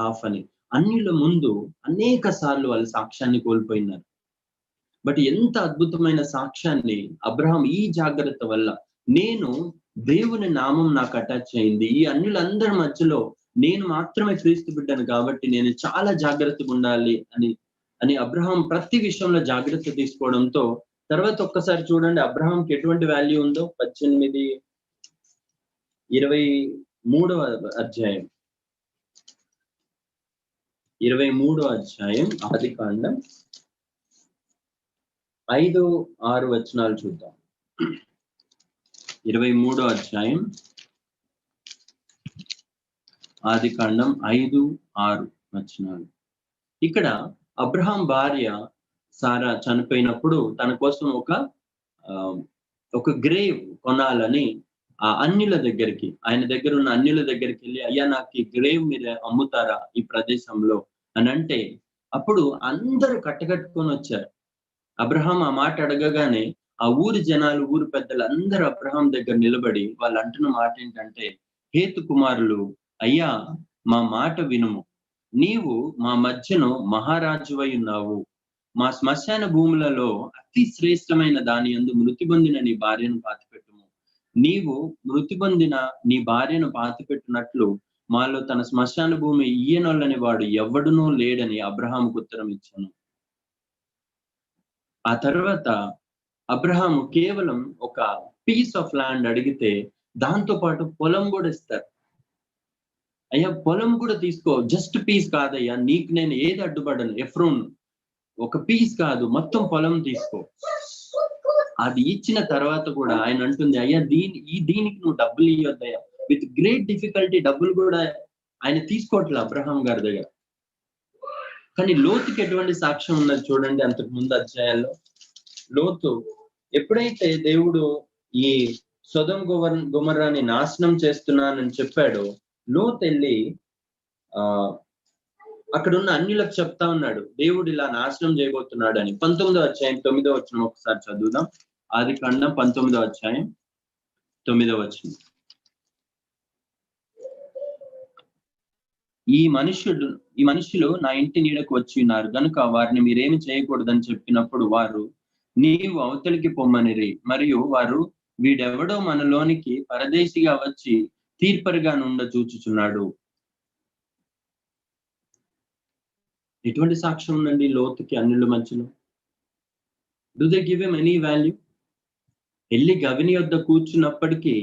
హాఫ్ అని అన్నిళ్ళ ముందు అనేక సార్లు వాళ్ళు సాక్ష్యాన్ని కోల్పోయినారు. బట్ ఎంత అద్భుతమైన సాక్ష్యాన్ని అబ్రహాం ఈ జాగ్రత్త వల్ల, నేను దేవుని నామం నాకు అటాచ్ అయింది, ఈ అన్యులందరి మధ్యలో నేను మాత్రమే క్రీస్తు బిడ్డను కాబట్టి నేను చాలా జాగ్రత్తగా ఉండాలి అని అబ్రహాం ప్రతి విషయంలో జాగ్రత్త తీసుకోవడంతో, తర్వాత ఒక్కసారి చూడండి అబ్రహాంకి ఎటువంటి వాల్యూ ఉందో. 23వ అధ్యాయం 23వ అధ్యాయం ఆదికాండం 5-6 వచనాలు చూద్దాం. 23వ అధ్యాయం ఆదికాండం 5-6 వచనాలు. ఇక్కడ అబ్రహాం భార్య సారా చనిపోయినప్పుడు తన కోసం ఒక గ్రేవ్ కొనాలని ఆ అన్యుల దగ్గరికి, ఆయన దగ్గర ఉన్న అన్యుల దగ్గరికి వెళ్ళి, అయ్యా నాకు ఈ గ్రేవ్ మీరు అమ్ముతారా ఈ ప్రదేశంలో అని అంటే, అప్పుడు అందరూ కట్టకట్టుకొని వచ్చారు. అబ్రహాం ఆ మాట అడగగానే ఆ ఊరి జనాలు, ఊరి పెద్దలు అందరూ అబ్రహాం దగ్గర నిలబడి వాళ్ళు అంటున్న మాట ఏంటంటే, హేతు కుమారులు, అయ్యా మా మాట వినుము, నీవు మా మధ్యను మహారాజువై ఉన్నావు, మా శ్మశాన భూములలో అతి శ్రేష్టమైన దాని యందు మృతి పొందిన నీ భార్యను పాతిపెట్టుము. నీవు మృతి పొందిన నీ భార్యను పాతిపెట్టినట్లు మాలో తన శ్మశాన భూమి ఇయ్యనొల్లని వాడు ఎవడునూ లేడని అబ్రహాముకు ఉత్తరం ఇచ్చాను. ఆ తర్వాత అబ్రహాము కేవలం ఒక పీస్ ఆఫ్ ల్యాండ్ అడిగితే దాంతో పాటు పొలం కూడా ఇస్తారు. అయ్యా పొలం కూడా తీసుకో, జస్ట్ పీస్ కాదయ్యా, నీకు నేను ఏది అడ్డుపడను, ఎఫ్రోన్ ఒక పీస్ కాదు, మొత్తం పొలం తీసుకో. అది ఇచ్చిన తర్వాత కూడా ఆయన అంటుంది, అయ్యా దీనికి నువ్వు డబ్బులు ఇవ్వద్దయ్యా, విత్ గ్రేట్ డిఫికల్టీ డబ్బులు కూడా ఆయన తీసుకోవట్లే అబ్రహాం గారి దగ్గర. కానీ లోతుకి ఎటువంటి సాక్ష్యం ఉన్నది చూడండి. అంతకు ముందు అధ్యాయాల్లో లోతు ఎప్పుడైతే దేవుడు ఈ సొదొమ గొమొర్రాని నాశనం చేస్తున్నానని చెప్పాడో, లోతు వెళ్ళి అక్కడ ఉన్న అన్యులకు చెప్తా ఉన్నాడు, దేవుడు ఇలా నాశనం చేయబోతున్నాడు అని. 19వ అధ్యాయం 9వ వచనం ఒకసారి చదువుదాం. ఆదికాండం 19వ అధ్యాయం 9వ వచనం. ఈ మనుషులు నా ఇంటి నీడకు వచ్చి ఉన్నారు గనుక వారిని మీరేమి చేయకూడదని చెప్పినప్పుడు వారు నీవు అవతలికి పొమ్మనిరి. మరియు వారు వీడెవడో మనలోనికి పరదేశిగా వచ్చి తీర్పరిగా నుండ చూచుచున్నాడు. ఎటువంటి సాక్ష్యం ఉందండి లోతుకి అన్యుల మధ్యలో? Do they give him any value? వెళ్ళి గవిని యొద్ద కూర్చున్నప్పటికీ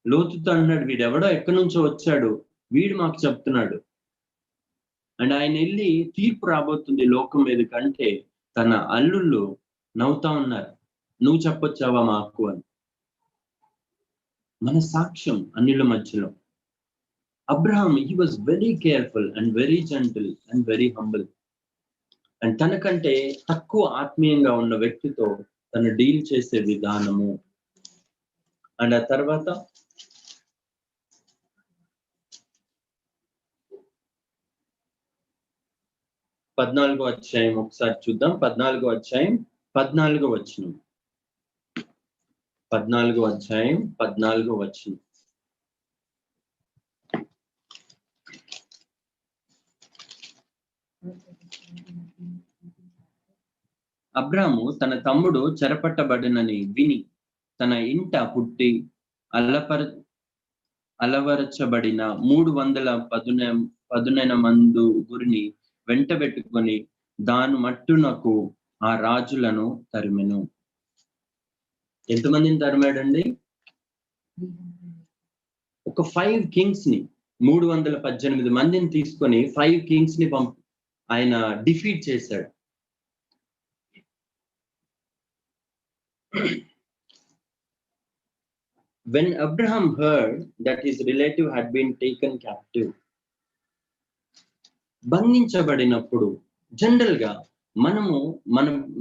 లోతుతో అన్నాడు, వీడెవడో ఎక్కడి నుంచో వచ్చాడు, వీడు మాకు చెప్తున్నాడు. అండ్ ఆయన వెళ్ళి తీర్పు రాబోతుంది లోకం మీద కంటే తన అల్లుళ్ళు నవ్వుతా ఉన్నారు, నువ్వు చెప్పొచ్చావా మాకు అని. మన సాక్ష్యం అన్యుల మధ్యలో. Abraham, he was very careful and very gentle and very humble. And తనకంటే తక్కువ ఆత్మీయంగా ఉన్న వ్యక్తితో తను డీల్ చేసే విధానము. అండ్ ఆ తర్వాత 14వ అధ్యాయం ఒకసారి చూద్దాం. 14వ అధ్యాయం 14వ వచనం. 14వ అధ్యాయం 14వ వచనం. అబ్రాము తన తమ్ముడు చెరపట్టబడినని విని తన ఇంట పుట్టి అలవరచబడిన 319 మంది గురిని వెంట పెట్టుకొని దాని మట్టునకు ఆ రాజులను తరిమెను. ఎంతమందిని తరిమాడండి? ఒక 5 కింగ్స్ ని, 318 మందిని తీసుకొని 5 కింగ్స్ ని ఆయన డిఫీట్ చేశాడు. When Abraham heard that his relative had been taken captive, బంధించబడినప్పుడు జనరల్ గా మనము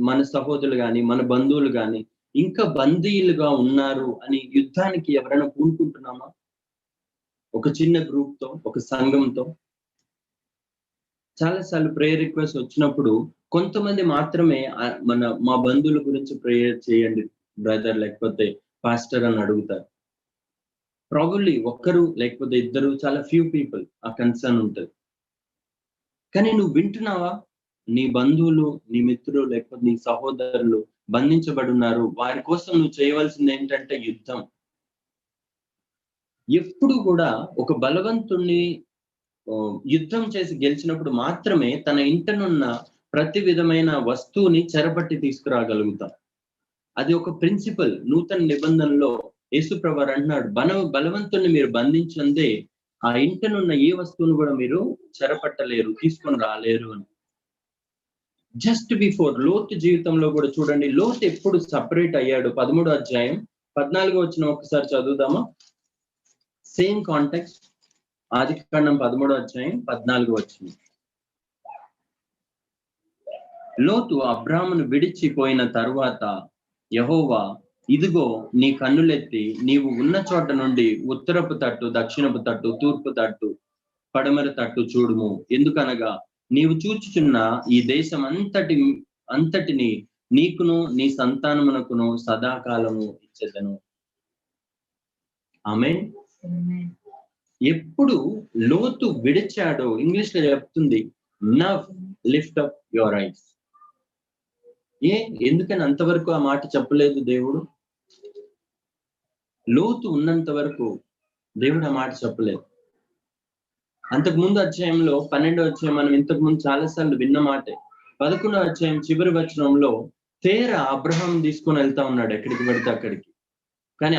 మన సహోదరులు గాని మన బంధువులు గాని ఇంకా బందీలుగా ఉన్నారు అని యుద్ధానికి ఎవరైనా పూనుకుంటున్నామా? ఒక చిన్న గ్రూప్ తో, ఒక సంఘంతో. చాలాసార్లు ప్రేయర్ రిక్వెస్ట్ వచ్చినప్పుడు కొంతమంది మాత్రమే మా బంధువుల గురించి ప్రేయర్ చేయండి బ్రదర్ లేకపోతే పాస్టర్ అని అడుగుతారు. ప్రాబబ్లీ ఒక్కరు లేకపోతే ఇద్దరు, చాలా ఫ్యూ పీపుల్ ఆ కన్సర్న్ ఉంటుంది. కానీ నువ్వు వింటున్నావా? నీ బంధువులు, నీ మిత్రులు లేకపోతే నీ సహోదరులు బంధించబడి ఉన్నారు, వారి కోసం నువ్వు చేయవలసింది ఏంటంటే యుద్ధం. ఎప్పుడు కూడా ఒక బలవంతుణ్ణి యుద్ధం చేసి గెలిచినప్పుడు మాత్రమే తన ఇంటనున్న ప్రతి విధమైన వస్తువుని చెరపట్టి తీసుకురాగలుగుతాం. అది ఒక ప్రిన్సిపల్. నూతన నిబంధనలో యేసుప్రభు అంటున్నాడు, బలవంతుణ్ణి మీరు బంధించందే ఆ ఇంటనున్న ఏ వస్తువును కూడా మీరు చెరపట్టలేరు, తీసుకొని రాలేరు అని. జస్ట్ బిఫోర్ లోతు జీవితంలో కూడా చూడండి, లోతు ఎప్పుడు సపరేట్ అయ్యాడు. 13వ అధ్యాయం 14వ వచనం ఒకసారి చదువుదామా? Same context. ఆదికాండం 13వ అధ్యాయం 14వ వచనం. లోతు అబ్రాహామును విడిచిపోయిన తరువాత యెహోవా, ఇదిగో నీ కన్నులెత్తి నీవు ఉన్న చోట నుండి ఉత్తరపు తట్టు, దక్షిణపు తట్టు, తూర్పు తట్టు, పడమర తట్టు చూడుము. ఎందుకనగా నీవు చూచుచున్న ఈ దేశం అంతటిని నీకును నీ సంతానమునకును సదాకాలము ఇచ్చెదను. ఆమేన్. ఎప్పుడు లోతు విడిచాడో ఇంగ్లీష్ లో చెప్తుంది, now lift up your eyes. ఎందుకని అంతవరకు ఆ మాట చెప్పలేదు దేవుడు? లోతు ఉన్నంత వరకు దేవుడు ఆ మాట చెప్పలేదు. అంతకు ముందు అధ్యాయంలో 12వ అధ్యాయం మనం ఇంతకు ముందు చాలాసార్లు విన్న మాటే. 11వ అధ్యాయం చివరి వచనంలో తేరా అబ్రహాం తీసుకొని వెళ్తా ఉన్నాడు ఎక్కడికి పడితే అక్కడికి. కానీ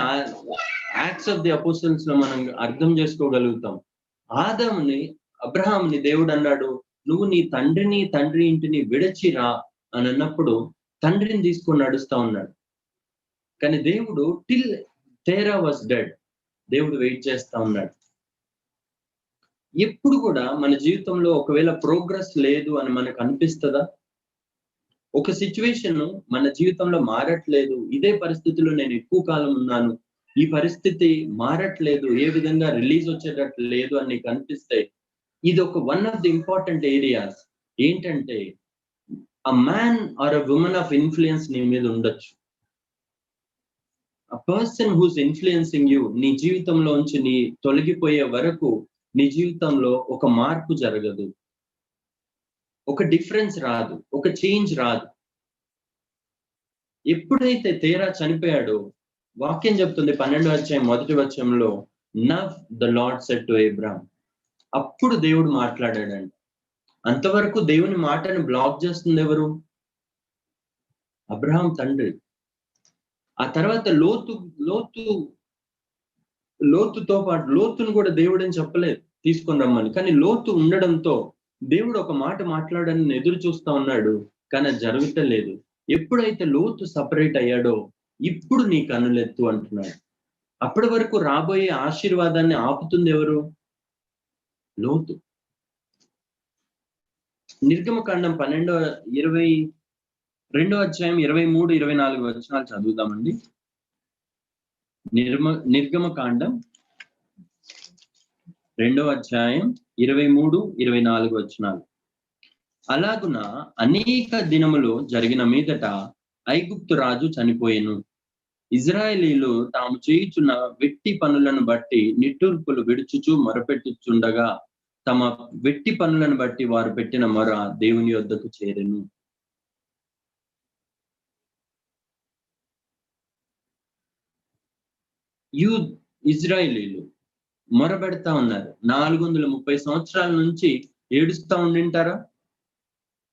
యాక్ట్స్ ఆఫ్ ది అపోస్టల్స్ లో మనం అర్థం చేసుకోగలుగుతాం, అబ్రహాంని దేవుడు అన్నాడు, నువ్వు నీ తండ్రి ఇంటిని విడచిరా అని అన్నప్పుడు తండ్రిని తీసుకొని నడుస్తా ఉన్నాడు. కానీ దేవుడు టిల్ తేరా వాస్ డెడ్, దేవుడు వెయిట్ చేస్తా ఉన్నాడు. ఎప్పుడు కూడా మన జీవితంలో ఒకవేళ ప్రోగ్రెస్ లేదు అని మనకు అనిపిస్తుందా? ఒక సిచ్యువేషన్ మన జీవితంలో మారట్లేదు, ఇదే పరిస్థితిలో నేను ఎక్కువ కాలం ఉన్నాను, ఈ పరిస్థితి మారట్లేదు, ఏ విధంగా రిలీజ్ వచ్చేటట్లు లేదు అని నీకు అనిపిస్తే, ఇది ఒక one of the important areas. ఏంటంటే a man or a woman of influence నీ మీద ఉండొచ్చు. A person who's influencing you, నీ జీవితంలోంచి నీ తొలగిపోయే వరకు నీ జీవితంలో ఒక మార్పు జరగదు, ఒక డిఫరెన్స్ రాదు, ఒక చేంజ్ రాదు. ఎప్పుడైతే తేరా చనిపోయాడో, వాక్యం చెప్తుంది 12వ అధ్యాయం 1వ వచనంలో, now the lord said to Abraham, అప్పుడు దేవుడు మాట్లాడాడండి. అంతవరకు దేవుని మాటను బ్లాక్ చేస్తుంది ఎవరు? అబ్రహాం తండ్రి. ఆ తర్వాత లోతుతో పాటు, లోతును కూడా దేవుడని చెప్పలేదు తీసుకొని రమ్మని, కానీ లోతు ఉండడంతో దేవుడు ఒక మాట మాట్లాడని ఎదురు చూస్తా ఉన్నాడు, కానీ అది జరగటలేదు. ఎప్పుడైతే లోతు సపరేట్ అయ్యాడో, ఇప్పుడు నీ కన్నులెత్తు అంటున్నాడు. అప్పటి వరకు రాబోయే ఆశీర్వాదాన్ని ఆపుతుంది ఎవరు? లోతు. నిర్గమకాండం 22వ అధ్యాయం 23, 24 వచనాలు చదువుదామండి. నిర్గమకాండం 2వ అధ్యాయం 23, 24 వచనాలు. అలాగున అనేక దినములు జరిగిన మీదట ఐగుప్తు రాజు చనిపోయెను. ఇజ్రాయేలీలు తాము చేయుచున్న వెట్టి పనులను బట్టి నిట్టూర్పులు విడుచుచు మొరపెట్టుచుండగా, తమ వెట్టి పనులను బట్టి వారు పెట్టిన మొర దేవుని యొద్దకు చేరెను. ఇజ్రాయేలీలు మొరబెడతా ఉన్నారు. 430 సంవత్సరాల నుంచి ఏడుస్తా ఉండింటారా?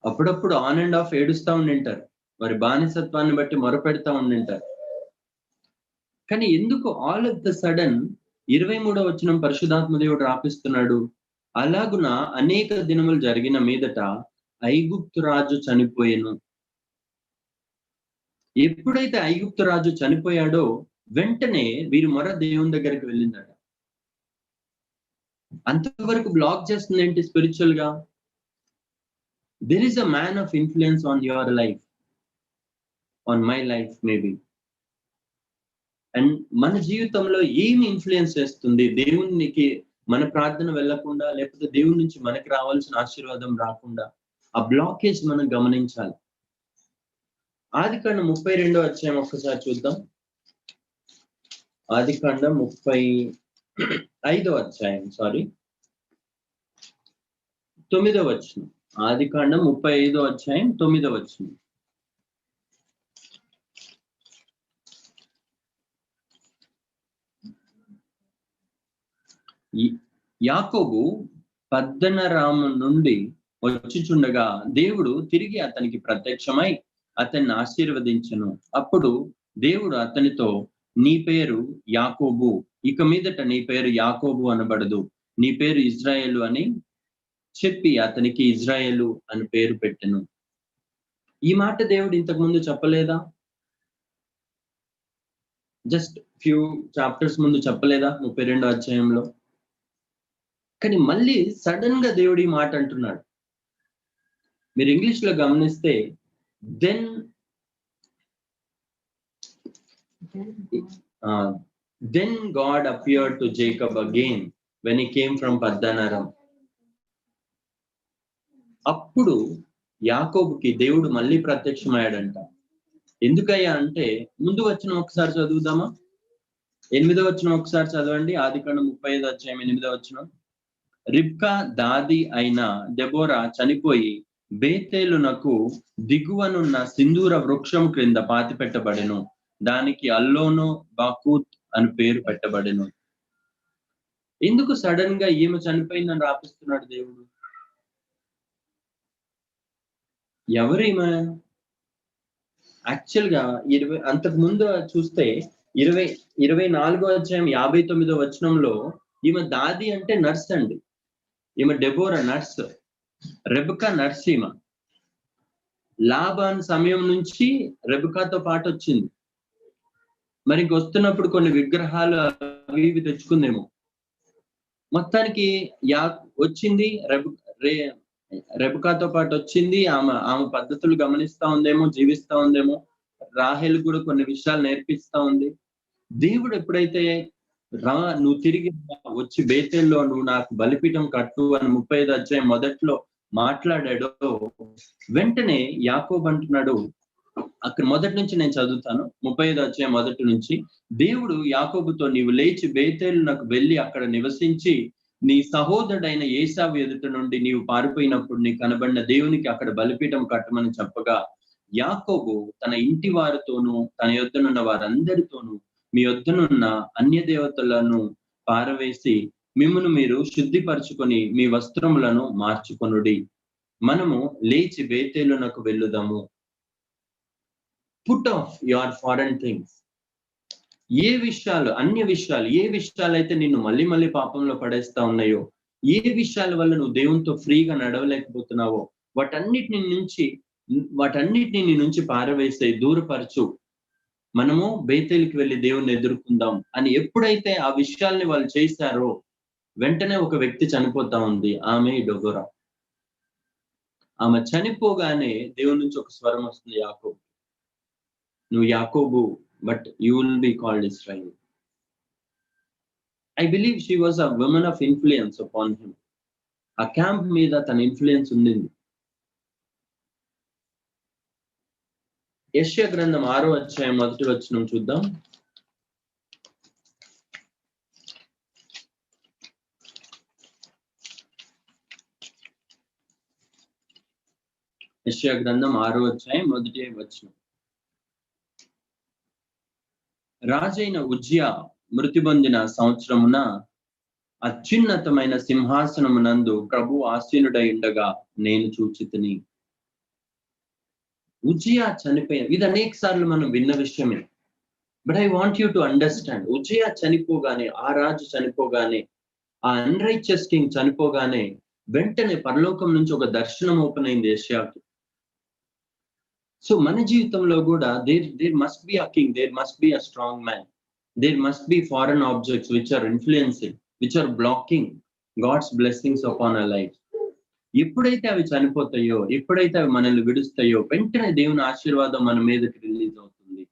అప్పుడప్పుడు ఆన్ అండ్ ఆఫ్ ఏడుస్తా ఉండింటారు, వారి బానిసత్వాన్ని బట్టి మొరపెడతా ఉండింటారు. కానీ ఎందుకు ఆల్ ఆఫ్ ద సడన్ 23వ వచనం పరిశుద్ధాత్మ దేవుడు రాపిస్తున్నాడు, అలాగున అనేక దినములు జరిగిన మీదట ఐగుప్తు రాజు చనిపోయెను. ఎప్పుడైతే ఐగుప్తు రాజు చనిపోయాడో వెంటనే వీరి మొర దేవుని దగ్గరికి వెళ్ళిందట. అంతవరకు బ్లాక్ చేస్తుంది ఏంటి స్పిరిచువల్ గా? there is a man of influence on your life, on my life maybe. And మన జీవితంలో ఏమి ఇన్ఫ్లుయెన్స్ చేస్తుంది దేవునికి? మన ప్రార్థన వెళ్ళకుండా, లేకపోతే దేవుని నుంచి మనకి రావాల్సిన ఆశీర్వాదం రాకుండా, ఆ బ్లాకేజ్ మనం గమనించాలి. ఆదికాండం 32వ అధ్యాయం ఒక్కసారి చూద్దాం. ఆదికాండం 35వ అధ్యాయం 9వ వచనం. ఆదికాండం 35వ అధ్యాయం 9వ వచనం. యాకోబు పద్దనరాము నుండి వచ్చుచుండగా దేవుడు తిరిగి అతనికి ప్రత్యక్షమై అతన్ని ఆశీర్వదించెను. అప్పుడు దేవుడు అతనితో, నీ పేరు యాకోబు, ఇక మీదట నీ పేరు యాకోబు అనబడదు, నీ పేరు ఇజ్రాయేలు అని చెప్పి అతనికి ఇజ్రాయేలు అని పేరు పెట్టెను. ఈ మాట దేవుడు ఇంతకు ముందు చెప్పలేదా? జస్ట్ ఫ్యూ చాప్టర్స్ ముందు చెప్పలేదా 32వ అధ్యాయంలో? కానీ మళ్ళీ సడన్ గా దేవుడు ఈ మాట అంటున్నాడు. మీరు ఇంగ్లీష్ లో గమనిస్తే, then God appeared to Jacob again when he came from Paddanaram. అప్పుడు యాకోబుకి దేవుడు మళ్ళీ ప్రత్యక్షమయ్యాడంట. ఎందుకయ్యా అంటే, ముందు వచనం ఒకసారి చదువుదామా? 8వ వచనం ఒకసారి చదవండి. ఆదికాండం 35వ అధ్యాయం 8వ వచనం. రిబ్కా దాది అయిన దెబోరా చనిపోయి బేతేలునకు దిగువనున్న సింధూర వృక్షం క్రింద పాతి పెట్టబడెను. దానికి అల్లోను బాకూత్ అని పేరు పెట్టబడెను. ఎందుకు సడన్ గా ఈమె చనిపోయిందని రాపిస్తున్నాడు దేవుడు? ఎవరీమె? యాక్చువల్ గా అంతకు ముందు చూస్తే 24వ అధ్యాయం 59వ వచనంలో ఈమె దాది అంటే నర్స్ అండి. ఈమె డెబోరా నర్స్, రెబెకా నర్స్. ఈమె లాబాన్ సమయం నుంచి రెబెకాతో పాటు వచ్చింది. మరి వస్తున్నప్పుడు కొన్ని విగ్రహాలు అవి ఇవి తెచ్చుకుందేమో. మొత్తానికి వచ్చింది రెబకాతో పాటు వచ్చింది. ఆమె పద్ధతులు గమనిస్తా ఉందేమో, జీవిస్తా ఉందేమో. రాహేలు కూడా కొన్ని విషయాలు నేర్పిస్తా ఉంది. దేవుడు ఎప్పుడైతే నువ్వు తిరిగి వచ్చి బేతేల్లో నువ్వు నాకు బలిపీఠం కట్టు అని 35 అధ్యాయం మొదట్లో మాట్లాడాడో, వెంటనే యాకోబు అంటున్నాడు, అక్కడ మొదటి నుంచి నేను చదువుతాను, 35 అధ్యాయం మొదటి నుంచి. దేవుడు యాకోబుతో, నీవు లేచి బేతేలు నాకు వెళ్ళి అక్కడ నివసించి నీ సహోదరుడైన ఏసావు ఎదుట నుండి నీవు పారిపోయినప్పుడు నీ కనబడిన దేవునికి అక్కడ బలిపీఠం కట్టమని చెప్పగా, యాకోబు తన ఇంటి వారితోనూ తన యొద్దనున్న వారందరితోనూ మీ యొద్దనున్న అన్య దేవతలను పారవేసి మిమ్మును మీరు శుద్ధిపరచుకొని మీ వస్త్రములను మార్చుకొనుడి, మనము లేచి బేతేలునకు వెళ్ళుదాము. Put off your foreign things. ఏ విషయాలు, అన్య విషయాలు, ఏ విషయాలైతే నిన్ను మళ్ళీ మళ్ళీ పాపంలో పడేస్తా ఉన్నాయో, ఏ విషయాల వల్ల నువ్వు దేవునితో ఫ్రీగా నడవలేకపోతున్నావో, వాటన్నిటిని నీ నుంచి పారవేసే, దూరపరచు. మనము బేతేలుకి వెళ్ళి దేవుణ్ణి ఎదుర్కొందాం అని ఎప్పుడైతే ఆ విషయాల్ని వాళ్ళు చేశారో, వెంటనే ఒక వ్యక్తి చనిపోతా ఉంది. ఆమె డెబోరా. ఆమె చనిపోగానే దేవుని నుంచి ఒక స్వరం వస్తుంది, యాకోబు, నువ్వు యాకోబు, but you will be called Israel. I believe she was a women of influence upon him. ఆ క్యాంప్ మీద తన ఇన్ఫ్లుయెన్స్ ఉండింది. యెషయా గ్రంథం 6వ అధ్యాయం మొదటి వచనం చూద్దాం. యెషయా గ్రంథం 6వ అధ్యాయం మొదటి వచనం. రాజైన ఉజ్జియా మృతి పొందిన సంవత్సరమున అత్యున్నతమైన సింహాసనమునందు ప్రభు ఆసీనుడై ఉండగా నేను చూచితిని. ఉజ్జియా చనిపోయిన, ఇది అనేక సార్లు మనం విన్న విషయమే. But I want you to understand, ఉజ్జియా చనిపోగానే, ఆ రాజు చనిపోగానే, ఆ అన్రైచియస్ కింగ్ చనిపోగానే వెంటనే పరలోకం నుంచి ఒక దర్శనం ఓపెన్ అయింది యెషయాకి. సో మన జీవితంలో కూడా there must be a king, there must be a strong man, there must be foreign objects which are influencing, which are blocking God's blessings upon our life. ఎప్పుడైతే అవి చనిపోతాయో, ఎప్పుడైతే అవి మనల్ని విడుస్తాయో, వెంటనే దేవుని ఆశీర్వాదం మన మీదకి రిలీజ్ అవుతుంది.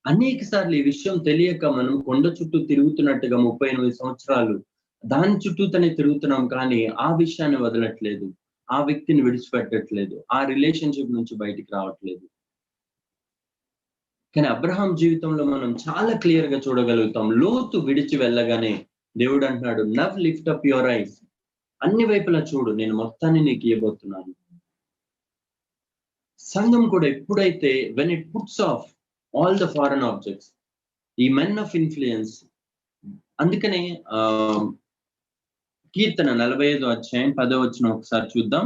అనేక సార్లు ఈ విషయం తెలియక మనం కొండ చుట్టూ తిరుగుతున్నట్టుగా 38 సంవత్సరాలు దాని చుట్టూతోనే తిరుగుతున్నాం, కానీ ఆ విషయాన్ని వదలట్లేదు, ఆ వ్యక్తిని విడిచిపెట్టట్లేదు, ఆ రిలేషన్షిప్ నుంచి బయటికి రావట్లేదు. కానీ అబ్రహాం జీవితంలో మనం చాలా క్లియర్ గా చూడగలుగుతాం. లోతు విడిచి వెళ్ళగానే దేవుడు అంటున్నాడు, now lift up your eyes, అన్ని వైపులా చూడు, నేను మొత్తాన్ని నీకు ఇవ్వబోతున్నాను. సంఘం కూడా ఎప్పుడైతే when it puts of all the foreign objects, ఈ మెన్ ఆఫ్ ఇన్ఫ్లుయెన్స్. అందుకనే కీర్తన 45వ అధ్యాయం 10వ వచనం ఒకసారి చూద్దాం.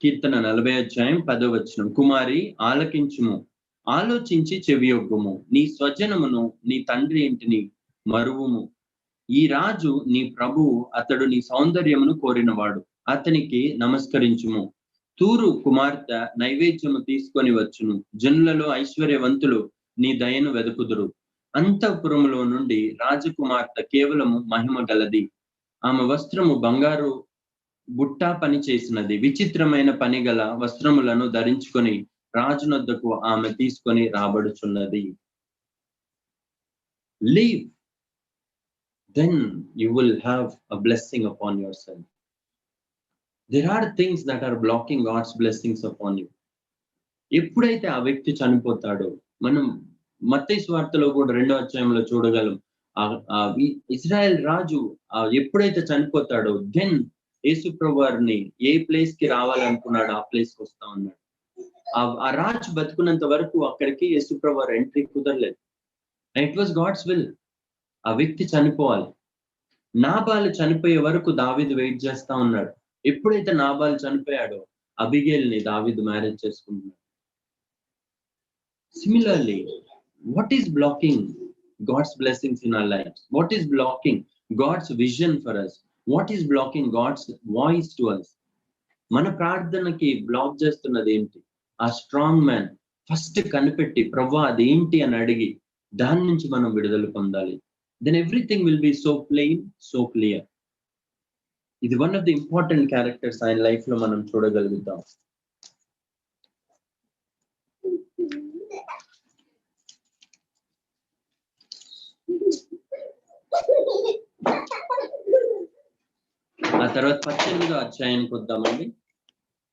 కీర్తన 40 అధ్యాయం 10వ వచనం. కుమారి ఆలకించుము, ఆలోచించి చెవియొగ్గుము, నీ స్వజనమును నీ తండ్రి ఇంటిని మరువుము. ఈ రాజు నీ ప్రభువు, అతడు నీ సౌందర్యమును కోరినవాడు, అతనికి నమస్కరించుము. తూరు కుమార్తె నైవేద్యము తీసుకొని వచ్చును, జనులలో ఐశ్వర్యవంతులు నీ దయను వెదుకుదురు. అంతఃపురములో నుండి రాజకుమార్తె కేవలము మహిమ గలది, ఆమె వస్త్రము బంగారు బుట్టా పని చేసినది, విచిత్రమైన పని గల వస్త్రములను ధరించుకొని రాజునొద్దకు ఆమె తీసుకొని రాబడుచున్నది. Leave, then you will have a blessing upon yourself. There are things that are blocking God's blessings upon you. ఎప్పుడైతే ఆ వ్యక్తి చనిపోతాడో, మనం మత్తయి సువార్తలో కూడా 2వ అధ్యాయంలో చూడగలం, ఇజ్రాయెల్ రాజు ఎప్పుడైతే చనిపోతాడో, దెన్ యేసు ప్రభు వారిని ఏ ప్లేస్ కి రావాలనుకున్నాడు ఆ ప్లేస్ కి వస్తా ఉన్నాడు. ఆ రాజు బతుకున్నంత వరకు అక్కడికి యేసు ప్రభు వారు ఎంట్రీ కుదరలేదు. It was God's will. ఆ వ్యక్తి చనిపోవాలి. నాబాలు చనిపోయే వరకు దావీదు వెయిట్ చేస్తా ఉన్నాడు. ఎప్పుడైతే నాబాలు చనిపోయాడో, అబిగేల్ని దావీదు మ్యారేజ్ చేసుకుంటున్నాడు. Similarly, what is blocking God's blessings in our lives? What is blocking God's vision for us? What is blocking God's voice to us? మన ప్రార్థనకి బ్లాక్ చేస్తున్నది ఏంటి? ఆ స్ట్రాంగ్ మ్యాన్, ఫస్ట్ కనిపెట్టి ప్రభువా అదేంటి అని అడిగి దాని నుంచి మనం విడుదల పొందాలి. Then everything will be so plain, so clear. ఇది one of the important characters ఆయన లైఫ్ లో మనం చూడగలుగుతాం. ఆ తర్వాత 18వ అధ్యాయానికి వద్దామండి.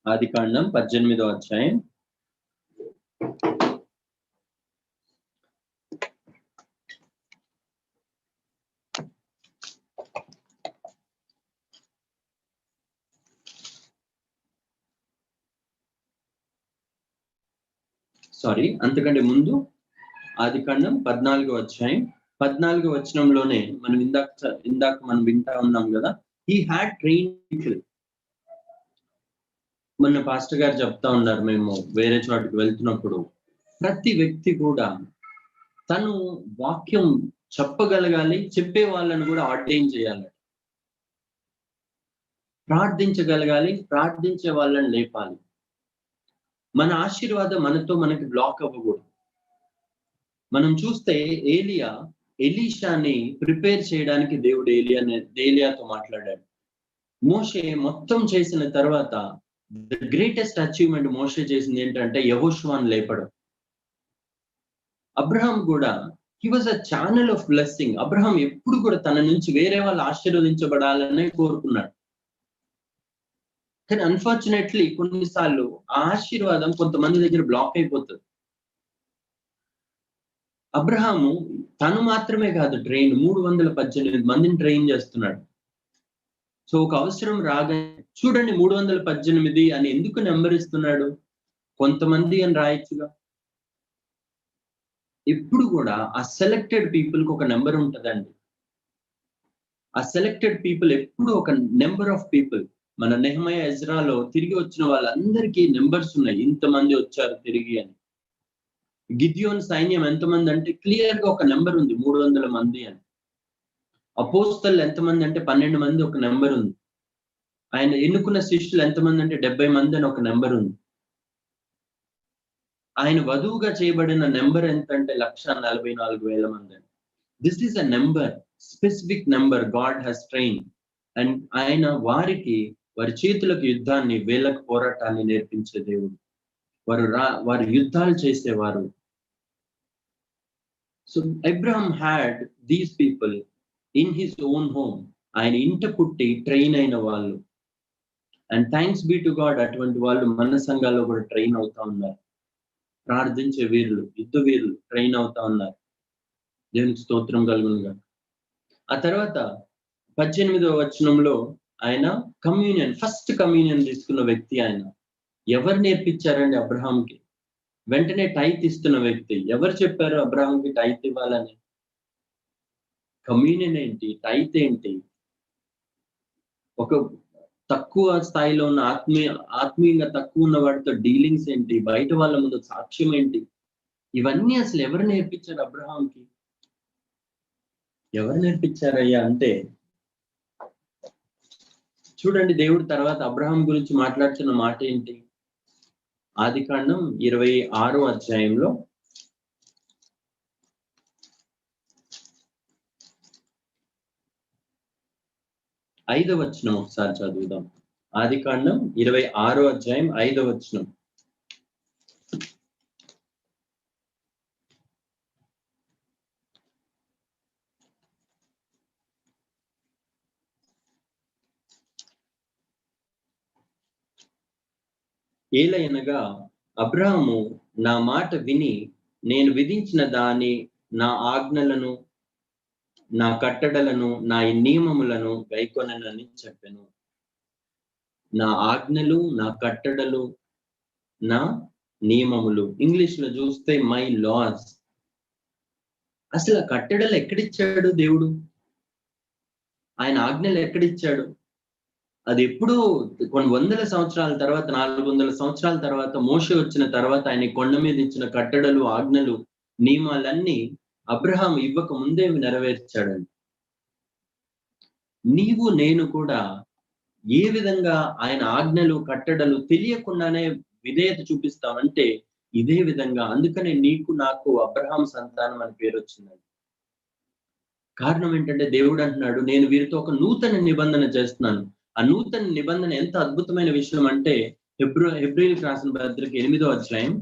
ఆదికాండం 18వ అధ్యాయం. అంతకంటే ముందు ఆదికాండం 14వ అధ్యాయం 14వ వచనంలోనే మనం ఇందాక మనం వింటా ఉన్నాం కదా, హీ హ్యాడ్ ట్రైన్ పీపుల్. మొన్న పాస్టర్ గారు చెప్తా ఉన్నారు, మేము వేరే చోటుకి వెళ్తున్నప్పుడు ప్రతి వ్యక్తి కూడా తను వాక్యం చెప్పగలగాలి, చెప్పే వాళ్ళని కూడా ఆర్డైన్ చేయాలి, ప్రార్థించగలగాలి, ప్రార్థించే వాళ్ళని లేపాలి. మన ఆశీర్వాదం మనకి బ్లాక్ అవ్వకూడదు. మనం చూస్తే ఎలీషాని ప్రిపేర్ చేయడానికి దేవుడు ఏలియాతో మాట్లాడాడు. మోషే మొత్తం చేసిన తర్వాత ద గ్రేటెస్ట్ అచీవ్మెంట్ మోషే చేసింది ఏంటంటే యెహోషువను లేపడం. అబ్రహాం కూడా he was a channel of blessing. Abraham ఎప్పుడు కూడా తన నుంచి వేరే వాళ్ళు ఆశీర్వదించబడాలనే కోరుకున్నాడు. కానీ అన్ఫార్చునేట్లీ కొన్నిసార్లు ఆ ఆశీర్వాదం కొంతమంది దగ్గర బ్లాక్ అయిపోతుంది. అబ్రహాము తను మాత్రమే కాదు 318 మందిని ట్రైన్ చేస్తున్నాడు. సో ఒక అవసరం రాగా చూడండి 318 అని ఎందుకు నెంబర్ ఇస్తున్నాడు? కొంతమంది అని రాయొచ్చుగా. ఎప్పుడు కూడా ఆ సెలెక్టెడ్ పీపుల్ కి ఒక నెంబర్ ఉంటదండి. ఆ సెలెక్టెడ్ పీపుల్ ఎప్పుడు ఒక నెంబర్ ఆఫ్ పీపుల్. మన నెహెమయా, ఎజ్రాలో తిరిగి వచ్చిన వాళ్ళందరికీ నెంబర్స్ ఉన్నాయి, ఇంతమంది వచ్చారు తిరిగి అని. గిద్యోన్ సైన్యం ఎంతమంది అంటే క్లియర్ గా ఒక నెంబర్ ఉంది, 300 మంది అని. అపోస్తలు ఎంతమంది అంటే 12 మంది, ఒక నెంబర్ ఉంది. ఆయన ఎన్నుకున్న శిష్యులు ఎంతమంది అంటే 70 మంది అని ఒక నెంబర్ ఉంది. ఆయన వధువుగా చేయబడిన నెంబర్ ఎంత అంటే 1,44,000 మంది. This is a number, specific number God has train. And ఆయన వారి చేతులకు యుద్ధాన్ని, వేలకు పోరాటాన్ని నేర్పించే దేవుడు. వారు యుద్ధాలు చేసేవారు. So Abraham had these people in his own home. ఆయన ఇంట పుట్టి ట్రైన్ అయిన వాళ్ళు. And thanks be to God, అటువంటి వాళ్ళు మన సంఘాల్లో కూడా ట్రైన్ అవుతా ఉన్నారు. ప్రార్థించే వీరులు, యుద్ధ వీరులు ట్రైన్ అవుతా ఉన్నారు. దేవునికి స్తోత్రం కలుగునుగా. ఆ తర్వాత 18వ వచనంలో ఆయన ఫస్ట్ కమ్యూనియన్ తీసుకున్న వ్యక్తి ఆయన. ఎవరు నేర్పించారండి అబ్రహాంకి? వెంటనే టైత్ ఇస్తున్న వ్యక్తి. ఎవరు చెప్పారు అబ్రహాంకి టైత్ ఇవ్వాలని? కమ్యూనియన్ ఏంటి, టైత్ ఏంటి, ఒక తక్కువ స్థాయిలో ఉన్న ఆత్మీయంగా తక్కువ ఉన్న వాటితో డీలింగ్స్ ఏంటి, బయట వాళ్ళ ముందు సాక్ష్యం ఏంటి, ఇవన్నీ అసలు ఎవరు నేర్పించారు అబ్రహాంకి? ఎవరు నేర్పించారయ్యా అంటే చూడండి, దేవుడు తర్వాత అబ్రహాం గురించి మాట్లాడుతున్న మాట ఏంటి? ఆదికాండం 26వ అధ్యాయంలో 5వ వచనం ఒకసారి చదువుదాం. ఆదికాండం 26వ అధ్యాయం 5వ వచనం. ఏలయనగా అబ్రహాము నా మాట విని నేను విధించిన దాని, నా ఆజ్ఞలను, నా కట్టడలను, నా నియమములను గైకొననని చెప్పెను. నా ఆజ్ఞలు, నా కట్టడలు, నా నియమములు. ఇంగ్లీష్ లో చూస్తే మై లాస్. అసలు ఆ కట్టడలు ఎక్కడిచ్చాడు దేవుడు? ఆయన ఆజ్ఞలు ఎక్కడిచ్చాడు? అది ఎప్పుడు కొన్ని వందల సంవత్సరాల తర్వాత, 400 సంవత్సరాల తర్వాత మోషే వచ్చిన తర్వాత ఆయన కొండ మీద ఇచ్చిన కట్టడలు, ఆజ్ఞలు, నియమాలన్నీ అబ్రహాం ఇవ్వక ముందే నెరవేర్చాడండి. నీవు నేను కూడా ఏ విధంగా ఆయన ఆజ్ఞలు, కట్టడలు తెలియకుండానే విధేయత చూపిస్తామంటే ఇదే విధంగా అందుకనే నీకు నాకు అబ్రహాం సంతానం అని పేరు వచ్చిందండి. కారణం ఏంటంటే దేవుడు అంటున్నాడు, నేను వీరితో ఒక నూతన నిబంధన చేస్తున్నాను. ఆ నూతన నిబంధన ఎంత అద్భుతమైన విషయం అంటే హెబ్రీయులకు రాసిన పత్రిక 8వ అధ్యాయం,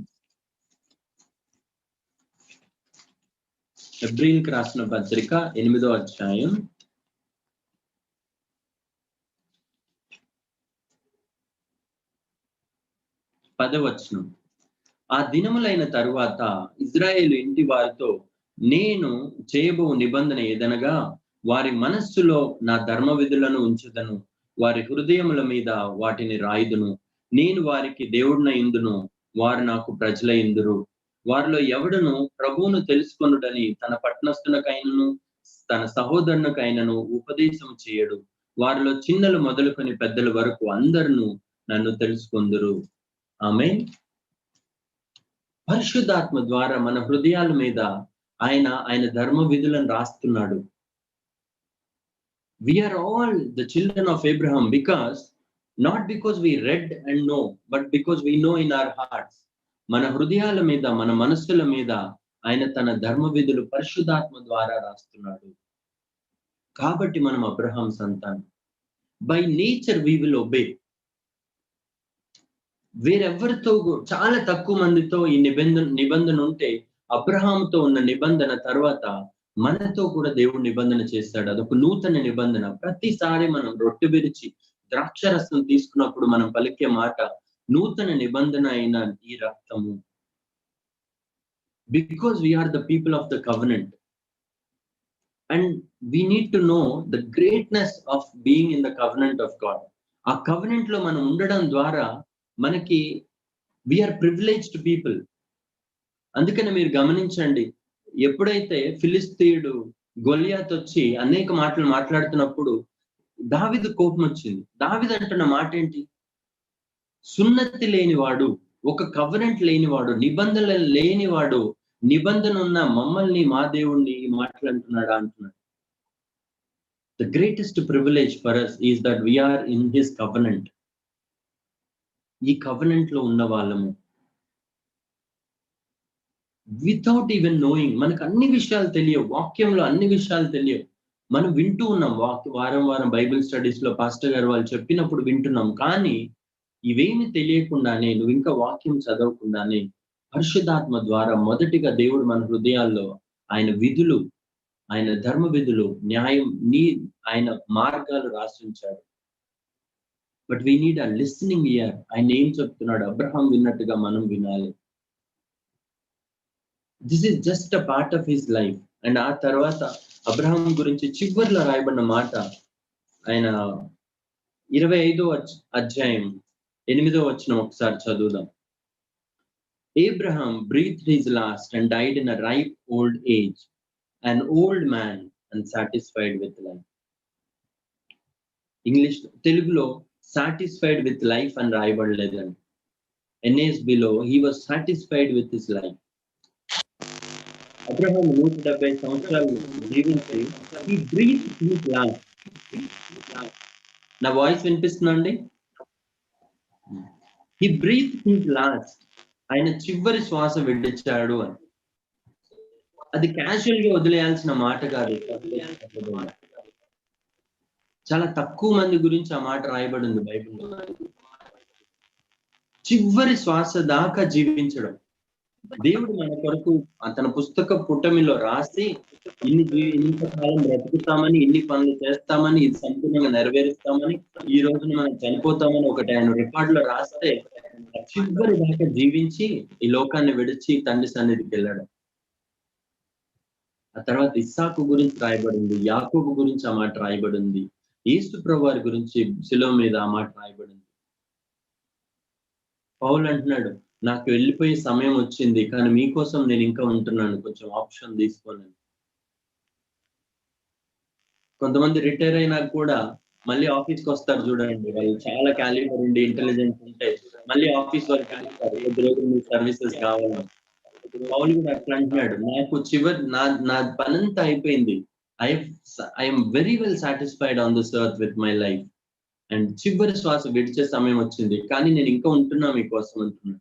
హెబ్రీయులకు రాసిన పత్రిక 8వ అధ్యాయం 10వ వచనం. ఆ దినములైన తరువాత ఇజ్రాయేలు ఇంటి వారితో నేను చేయబో నిబంధన ఏదనగా, వారి మనస్సులో నా ధర్మ విధులను ఉంచుదను, వారి హృదయముల మీద వాటిని రాయుదును, నేను వారికి దేవుడినయుందును, వారు నాకు ప్రజలయుందురు. వారిలో ఎవడును ప్రభువును తెలుసుకొనుటని తన పట్టణస్థునకైనను తన సహోదరునికైనను ఉపదేశం చేయడు. వారిలో చిన్నలు మొదలుకొని పెద్దల వరకు అందరును నన్ను తెలుసుకొందురు. ఆమేన్. పరిశుద్ధాత్మ ద్వారా మన హృదయాల మీద ఆయన ధర్మ విధులను రాస్తున్నాడు. We are all the children of Abraham not because we read and know, but because we know in our hearts. మన హృదయాల మీద, మన మనస్సుల మీద ఆయన తన ధర్మ విధులు పరిశుద్ధాత్మ ద్వారా రాస్తున్నాడు. కాబట్టి మనం అబ్రహాం సంతానం. By nature we will obey. వేరెవరితో చాలా తక్కువ మందితో ఈ నిబంధన ఉంటే, అబ్రహాముతో ఉన్న నిబంధన తర్వాత మనతో కూడా దేవుడు నిబంధన చేస్తాడు. అదొక నూతన నిబంధన. ప్రతిసారి మనం రొట్టె విరిచి ద్రాక్షరసం తీసుకున్నప్పుడు మనం పలికే మాట నూతన నిబంధన అయిన ఈ రక్తము. Because we are the people of the covenant and we need to know the greatness of being in the covenant of God. ఆ కవెనెంట్ లో మనం ఉండడం ద్వారా మనకి వీఆర్ ప్రివిలేజ్డ్ పీపుల్. అందుకని మీరు గమనించండి, ఎప్పుడైతే ఫిలిస్తీయుడు గొలియాత్ వచ్చి అనేక మాటలు మాట్లాడుతున్నప్పుడు దావీదు కోపం వచ్చింది. దావీదు అంటున్న మాట ఏంటి? సున్నతి లేనివాడు, ఒక కవెనెంట్ లేనివాడు, నిబంధన లేనివాడు, నిబంధన ఉన్న మమ్మల్ని మా దేవుణ్ణి మాటలు అంటున్నాడా అంటున్నాడు. The greatest privilege for us is that we are in his covenant. ఈ కవెనెంట్ లో ఉన్న వాళ్ళము. వితౌట్ ఈవెన్ నోయింగ్, మనకు అన్ని విషయాలు తెలియవు, వాక్యంలో అన్ని విషయాలు తెలియవు. మనం వింటూ ఉన్నాం, వారం బైబిల్ స్టడీస్ లో పాస్టర్ గారు వాళ్ళు చెప్పినప్పుడు వింటున్నాం. కానీ ఇవేమి తెలియకుండానే, నువ్వు ఇంకా వాక్యం చదవకుండానే పరిశుద్ధాత్మ ద్వారా మొదటిగా దేవుడు మన హృదయాల్లో ఆయన విధులు, ఆయన ధర్మ విధులు, న్యాయం, ఆయన మార్గాలు రాసించాడు. But we need a listening ear. ఆయన ఏం చెప్తున్నాడు? అబ్రహాం విన్నట్టుగా మనం వినాలి. This is just a part of his life. And ఆ తర్వాత అబ్రహాం గురించి చివరిలో రాయబడిన మాట, ఆయన 25వ అధ్యాయం 8వ వచనం ఒకసారి చదువుదాం. Abraham breathed his last and died in a ripe old age, an old man and satisfied with life. English, తెలుగులో సాటిస్ఫైడ్ విత్ లైఫ్ అని రాయబడలేదండి. NASBలో he was satisfied with his life. Abraham 170 సంవత్సరాలు జీవించి he breathed his last. నా voice వినిపిస్తుందండి? he breathed his last. ఆయన చివరి శ్వాస విడిచాడు అని. అది క్యాజువల్ గా వదిలేయాల్సిన మాట కాదు. చాలా తక్కువ మంది గురించి ఆ మాట రాయబడింది బైబిల్లో. చివరి శ్వాస దాకా జీవించడం. దేవుడు మన కొరకు తన పుస్తక పుటమిలో రాసి ఇంతకాలం బ్రతుకుతామని, ఇన్ని పనులు చేస్తామని, ఇది సంపూర్ణంగా నెరవేరుస్తామని, ఈ రోజున మనం చనిపోతామని ఒకటి ఆయన రికార్డులో రాస్తే చివరి దాకా జీవించి ఈ లోకాన్ని విడిచి తండ్రి సన్నిధికి వెళ్ళాడు. ఆ తర్వాత ఇస్సాకు గురించి రాయబడింది, యాకోబు గురించి ఆ మాట రాయబడింది, యేసు ప్రభువారి గురించి శిలువ మీద ఆ మాట రాయబడింది. పౌలు అంటున్నాడు, నాకు వెళ్ళిపోయే సమయం వచ్చింది, కానీ మీకోసం నేను ఇంకా ఉంటున్నాను, కొంచెం ఆప్షన్ తీసుకోను. కొంతమంది రిటైర్ అయినా కూడా మళ్ళీ ఆఫీస్కి వస్తారు చూడండి, వాళ్ళు చాలా క్యాలిబర్ ఉండి ఇంటెలిజెన్స్ ఉంటే మళ్ళీ ఆఫీస్ వరకు వెళ్తారు, కొద్ది రోజులు మీ సర్వీసెస్ కావాలని. పౌలు కూడా అట్లా అంటున్నాడు, నాకు నా పనంతా అయిపోయింది, I'm very well satisfied on this earth with my life, and చివరి శ్వాస విడిచే సమయం వచ్చింది, కానీ నేను ఇంకా ఉంటున్నా మీకోసం అంటున్నాను.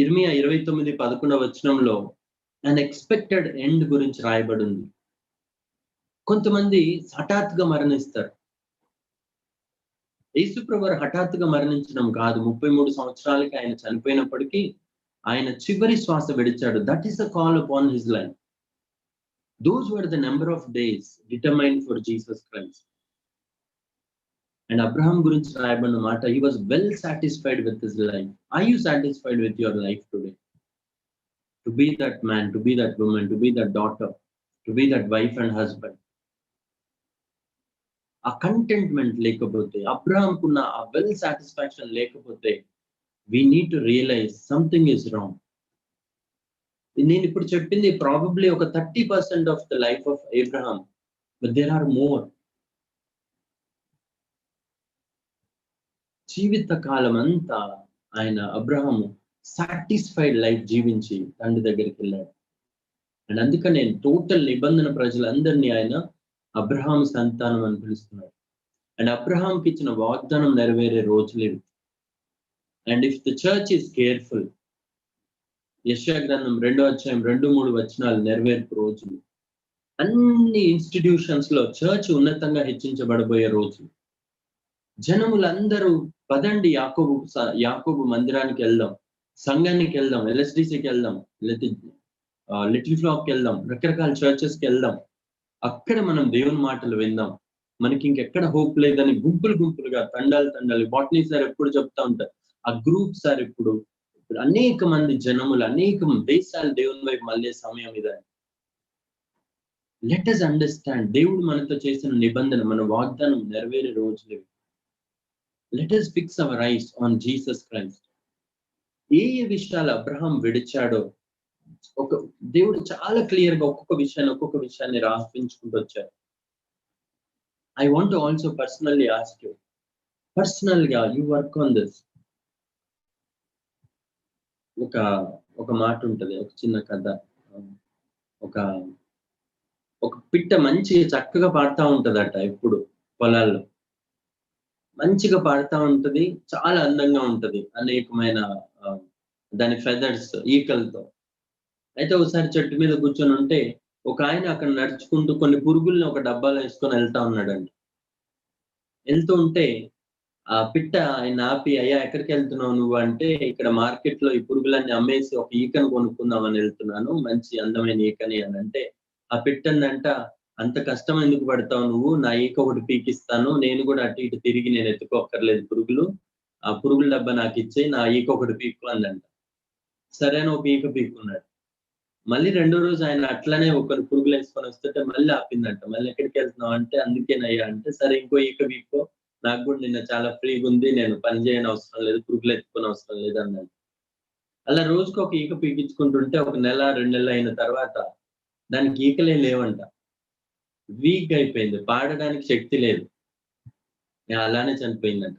ఇర్మియా 29:11 వచనంలో అన్ఎక్స్‌పెక్టెడ్ ఎండ్ గురించి రాయబడి ఉంది. కొంతమంది హఠాత్తుగా మరణిస్తారు. యేసుప్రభు వారు హఠాత్తుగా మరణించడం కాదు. 33 సంవత్సరాలకి ఆయన చనిపోయినప్పటికీ ఆయన చివరి శ్వాస విడిచాడు. That is the call upon his life. Those were the number of days determined for Jesus Christ. And Abraham గురించి రాయబడిన మాట, he was well satisfied with his life. Are you satisfied with your life today? To be that man, to be that woman, to be that daughter, to be that wife and husband. ఆ contentment లేకపోతే, అబ్రహాంకున్న ఆ well satisfaction లేకపోతే, we need to realize something is wrong. నేను ఇప్పుడు చెప్పింది probably ఒక 30% of the life of Abraham, but there are more. జీవిత కాలం అంతా ఆయన అబ్రహాము సాటిస్ఫైడ్ లైఫ్ జీవించి తండ్రి దగ్గరికి వెళ్ళాడు. అండ్ అందుకనే టోటల్ నిబంధన ప్రజలందరినీ ఆయన అబ్రహాం సంతానం అని పిలుస్తున్నాడు. అండ్ అబ్రహాంకి ఇచ్చిన వాగ్దానం నెరవేరే రోజులేవి. And if the church is careful, యెషయా గ్రంథం 2వ అధ్యాయం 2-3 వచనాలు నెరవేర్పు రోజులు. అన్ని ఇన్స్టిట్యూషన్స్ లో చర్చ్ ఉన్నతంగా హెచ్చించబడబోయే రోజులు. జనములందరూ పదండి యాకోబు మందిరానికి వెళ్దాం, సంఘానికి వెళ్దాం, ఎల్ఎస్డిసికి వెళ్దాం, లిటిల్ ఫ్లాక్ కి వెళ్దాం, రకరకాల చర్చెస్ కి వెళ్దాం, అక్కడ మనం దేవుని మాటలు విందాం. మనకి ఇంకెక్కడ హోప్ లేదని గుంపులుగా తండాలు బాటనీ సార్ ఎప్పుడు చెప్తా ఉంటారు. ఆ గ్రూప్ సార్ ఇప్పుడు అనేక మంది జనములు, అనేక దేశాలు దేవుని వైపు మళ్ళీ సమయం ఇదే. లెట్ us అండర్స్టాండ్, దేవుడు మనతో చేసిన నిబంధన, మన వాగ్దానం నెరవేరే రోజులు. Let us fix our eyes on Jesus Christ. ఏ విషయాలు అబ్రహాం విడిచాడో దేవుడు చాలా క్లియర్ గా ఒక్కొక్క విషయాన్ని రాపించుకుంటూ వచ్చారు. I want to also personally ask you, personal గా యూ వర్క్ ఆన్ దిస్. ఒక మాట ఉంటది, ఒక చిన్న కథ. ఒక పిట్ట మంచిగా చక్కగా పాడుతూ ఉంటదట ఎప్పుడు పొలాల్లో. మంచిగా పాడుతూ ఉంటది, చాలా అందంగా ఉంటది, అనేకమైన దాని ఫెదర్స్, ఈకలతో. అయితే ఒకసారి చెట్టు మీద కూర్చొని ఉంటే ఒక ఆయన అక్కడ నడుచుకుంటూ కొన్ని పురుగుల్ని ఒక డబ్బాలో వేసుకొని వెళ్తా ఉన్నాడండి. వెళ్తూ ఉంటే ఆ పిట్ట ఆయన ఆపి, అయ్యా ఎక్కడికి వెళ్తున్నావు నువ్వు అంటే, ఇక్కడ మార్కెట్ లో ఈ పురుగులన్నీ అమ్మేసి ఒక ఈకను కొనుక్కుందామని వెళ్తున్నాను, మంచి అందమైన ఈకని అని అంటే, ఆ పిట్టందంట, అంత కష్టం ఎందుకు పడతావు నువ్వు, నా ఈక ఒకటి పీకిస్తాను, నేను కూడా అటు ఇటు తిరిగి నేను ఎత్తుకోక్కర్లేదు పురుగులు, ఆ పురుగుల డబ్బా నాకు ఇచ్చేయి, నా ఈక ఒకటి పీక్కు అందంట. సరే అని ఒక ఈక పీక్కున్నాడు. మళ్ళీ రెండో రోజు ఆయన అట్లనే ఒకరు పురుగులు వేసుకొని వస్తుంటే మళ్ళీ ఆపిందంట. మళ్ళీ ఎక్కడికి వెళ్తున్నావు అంటే, అందుకేనయ్యా అంటే, సరే ఇంకో ఈక పీక్కో, నాకు కూడా నిన్న చాలా ఫ్రీగా ఉంది, నేను పని చేయని అవసరం లేదు, పురుగులు ఎత్తుకొని అవసరం లేదు అన్నాడు. అలా రోజుకి ఒక ఈక పీకించుకుంటుంటే 1 నెల 2 నెలలు అయిన తర్వాత దానికి ఈకలే లేవంట. వీక్ అయిపోయింది, పాడడానికి శక్తి లేదు, అలానే చనిపోయిందంట.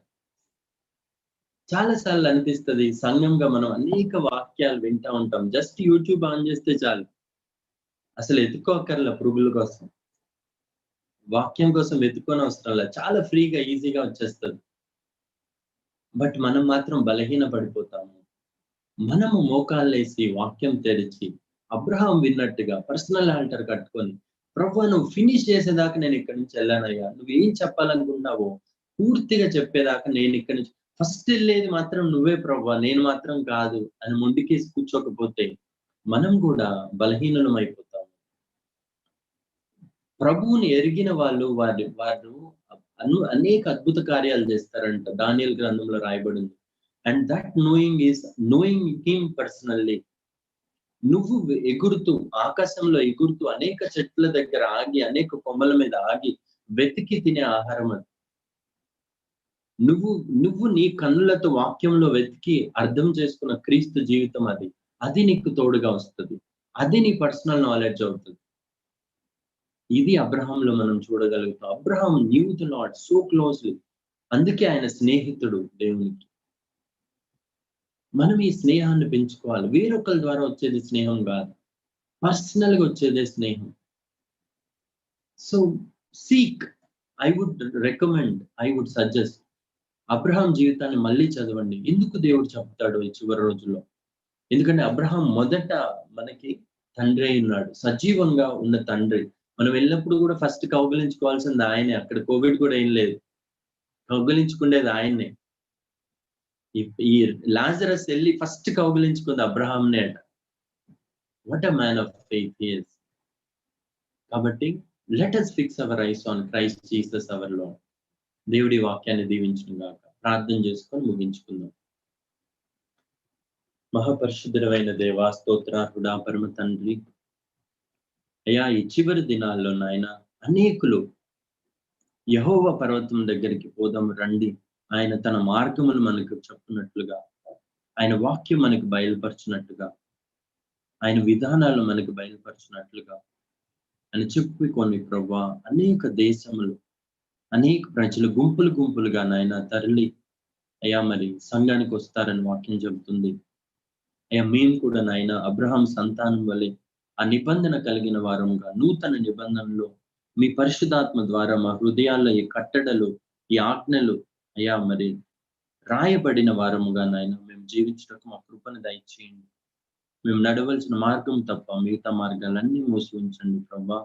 చాలా సార్లు అనిపిస్తది, సంఘంగా మనం అనేక వాక్యాలు వింటా ఉంటాం. జస్ట్ యూట్యూబ్ ఆన్ చేస్తే చాలు, అసలు ఎత్తుకోకర్ల పురుగుల కోసం, వాక్యం కోసం వెతుక్కొని అవసరం లేదు, చాలా ఫ్రీగా ఈజీగా వచ్చేస్తుంది. బట్ మనం మాత్రం బలహీన పడిపోతాము. మనము మోకాళ్ళేసి వాక్యం తెరిచి అబ్రహాం విన్నట్టుగా పర్సనల్ ఆల్టర్ కట్టుకొని, ప్రభువా నువ్వు ఫినిష్ చేసేదాకా నేను ఇక్కడి నుంచి వెళ్ళానయ్యా, నువ్వు ఏం చెప్పాలనుకున్నావో పూర్తిగా చెప్పేదాకా నేను ఇక్కడి నుంచి, ఫస్ట్ వెళ్ళేది మాత్రం నువ్వే ప్రభువా, నేను మాత్రం కాదు అని ముందుకేసి కూర్చోకపోతే మనం కూడా బలహీనం అయిపోతాము. ప్రభువుని ఎరిగిన వాళ్ళు వారు అనేక అద్భుత కార్యాలు చేస్తారంట. దానియేలు గ్రంథంలో రాయబడింది. And that knowing is knowing him personally. నువ్వు ఎగురుతూ, ఆకాశంలో ఎగురుతూ అనేక చెట్ల దగ్గర ఆగి, అనేక కొమ్మల మీద ఆగి వెతికి తినే ఆహారం అది. నువ్వు నీ కన్నులతో వాక్యంలో వెతికి అర్థం చేసుకున్న క్రీస్తు జీవితం అది నీకు తోడుగా వస్తుంది. అది నీ పర్సనల్ నాలెడ్జ్ అవుతుంది. ఇది అబ్రహాంలో మనం చూడగలుగుతాం. Abraham knew the lord so closely. అందుకే ఆయన స్నేహితుడు దేవునికి. మనం ఈ స్నేహాన్ని పెంచుకోవాలి. వేరొకరి ద్వారా వచ్చేది స్నేహం కాదు, పర్సనల్ గా వచ్చేదే స్నేహం. So seek, I would recommend, I would suggest, Abraham జీవితాన్ని మళ్ళీ చదవండి. ఎందుకు దేవుడు చెప్తాడు ఈ చివరి రోజుల్లో. ఎందుకంటే అబ్రహాం మొదట మనకి తండ్రి అయి ఉన్నాడు, సజీవంగా ఉన్న తండ్రి. మనం ఎల్లప్పుడు కూడా ఫస్ట్ కౌగిలించుకోవాల్సింది ఆయనే. అక్కడ కోవిడ్ కూడా ఏం లేదు, కౌగిలించుకునేది ఆయన్నే. ఈ ఈ లాజరస్ వెళ్ళి ఫస్ట్ కౌగిలించుకుంది అబ్రహాంనే అట. What a man of faith he is. కాబట్టి let us fix our eyes on Christ Jesus our lord. దేవుడి వాక్యాన్ని దీవించును గాక. ప్రార్థన చేసుకొని ముగించుకుందాం. మహాపరిశుద్ధుడైన దేవా, స్తోత్రార్హుడా, పరమ తండ్రి, అయ్యా ఈ చివరి దినాల్లో నాయన అనేకులు యెహోవా పర్వతం దగ్గరికి పోదాం రండి, ఆయన తన మార్గములు మనకు చెప్పునట్లుగా, ఆయన వాక్యం మనకు బయలుపరచినట్టుగా, ఆయన విధానాలు మనకు బయలుపరచినట్లుగా అని చెప్పుకొని ప్రభువా, అనేక దేశములు, అనేక ప్రజలు గుంపులు గుంపులుగా నాయన తరలి అయ్యా మరి సంఘానికి వస్తారని వాక్యం చెబుతుంది. అయ్యా మేము కూడా నాయన అబ్రహాం సంతానం వలె ఆ నిబంధన కలిగిన వారముగా నూతన నిబంధనలో మీ పరిశుద్ధాత్మ ద్వారా మా హృదయాల్లో ఈ కట్టడలు, ఈ ఆజ్ఞలు అయ్యా మరి రాయబడిన వారముగా నాయన మేము జీవించటకు మా కృపను దయచేయండి. మేము నడవలసిన మార్గం తప్ప మిగతా మార్గాలన్నీ మూసి ఉంచండి ప్రభా.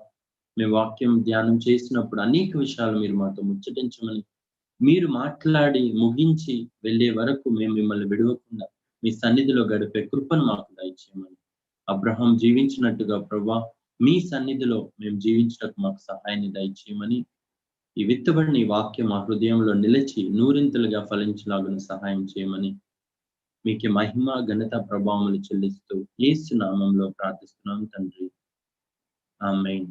మేము వాక్యం ధ్యానం చేసినప్పుడు అనేక విషయాలు మీరు మాతో ముచ్చటించమని, మీరు మాట్లాడి ముగించి వెళ్ళే వరకు మేము మిమ్మల్ని విడవకుండా మీ సన్నిధిలో గడిపే కృపను మాకు దయచేయమని, అబ్రహాం జీవించినట్టుగా ప్రభా మీ సన్నిధిలో మేము జీవించటకు మాకు సహాయాన్ని దయచేయమని, ఈ విత్తబడిన ఈ వాక్యం మా హృదయంలో నిలిచి నూరింతలుగా ఫలించలాగున సహాయం చేయమని, మీకే మహిమ ఘనత ప్రభావములు చెల్లిస్తూ యేసు నామంలో ప్రార్థిస్తున్నాం తండ్రి. ఆమేన్.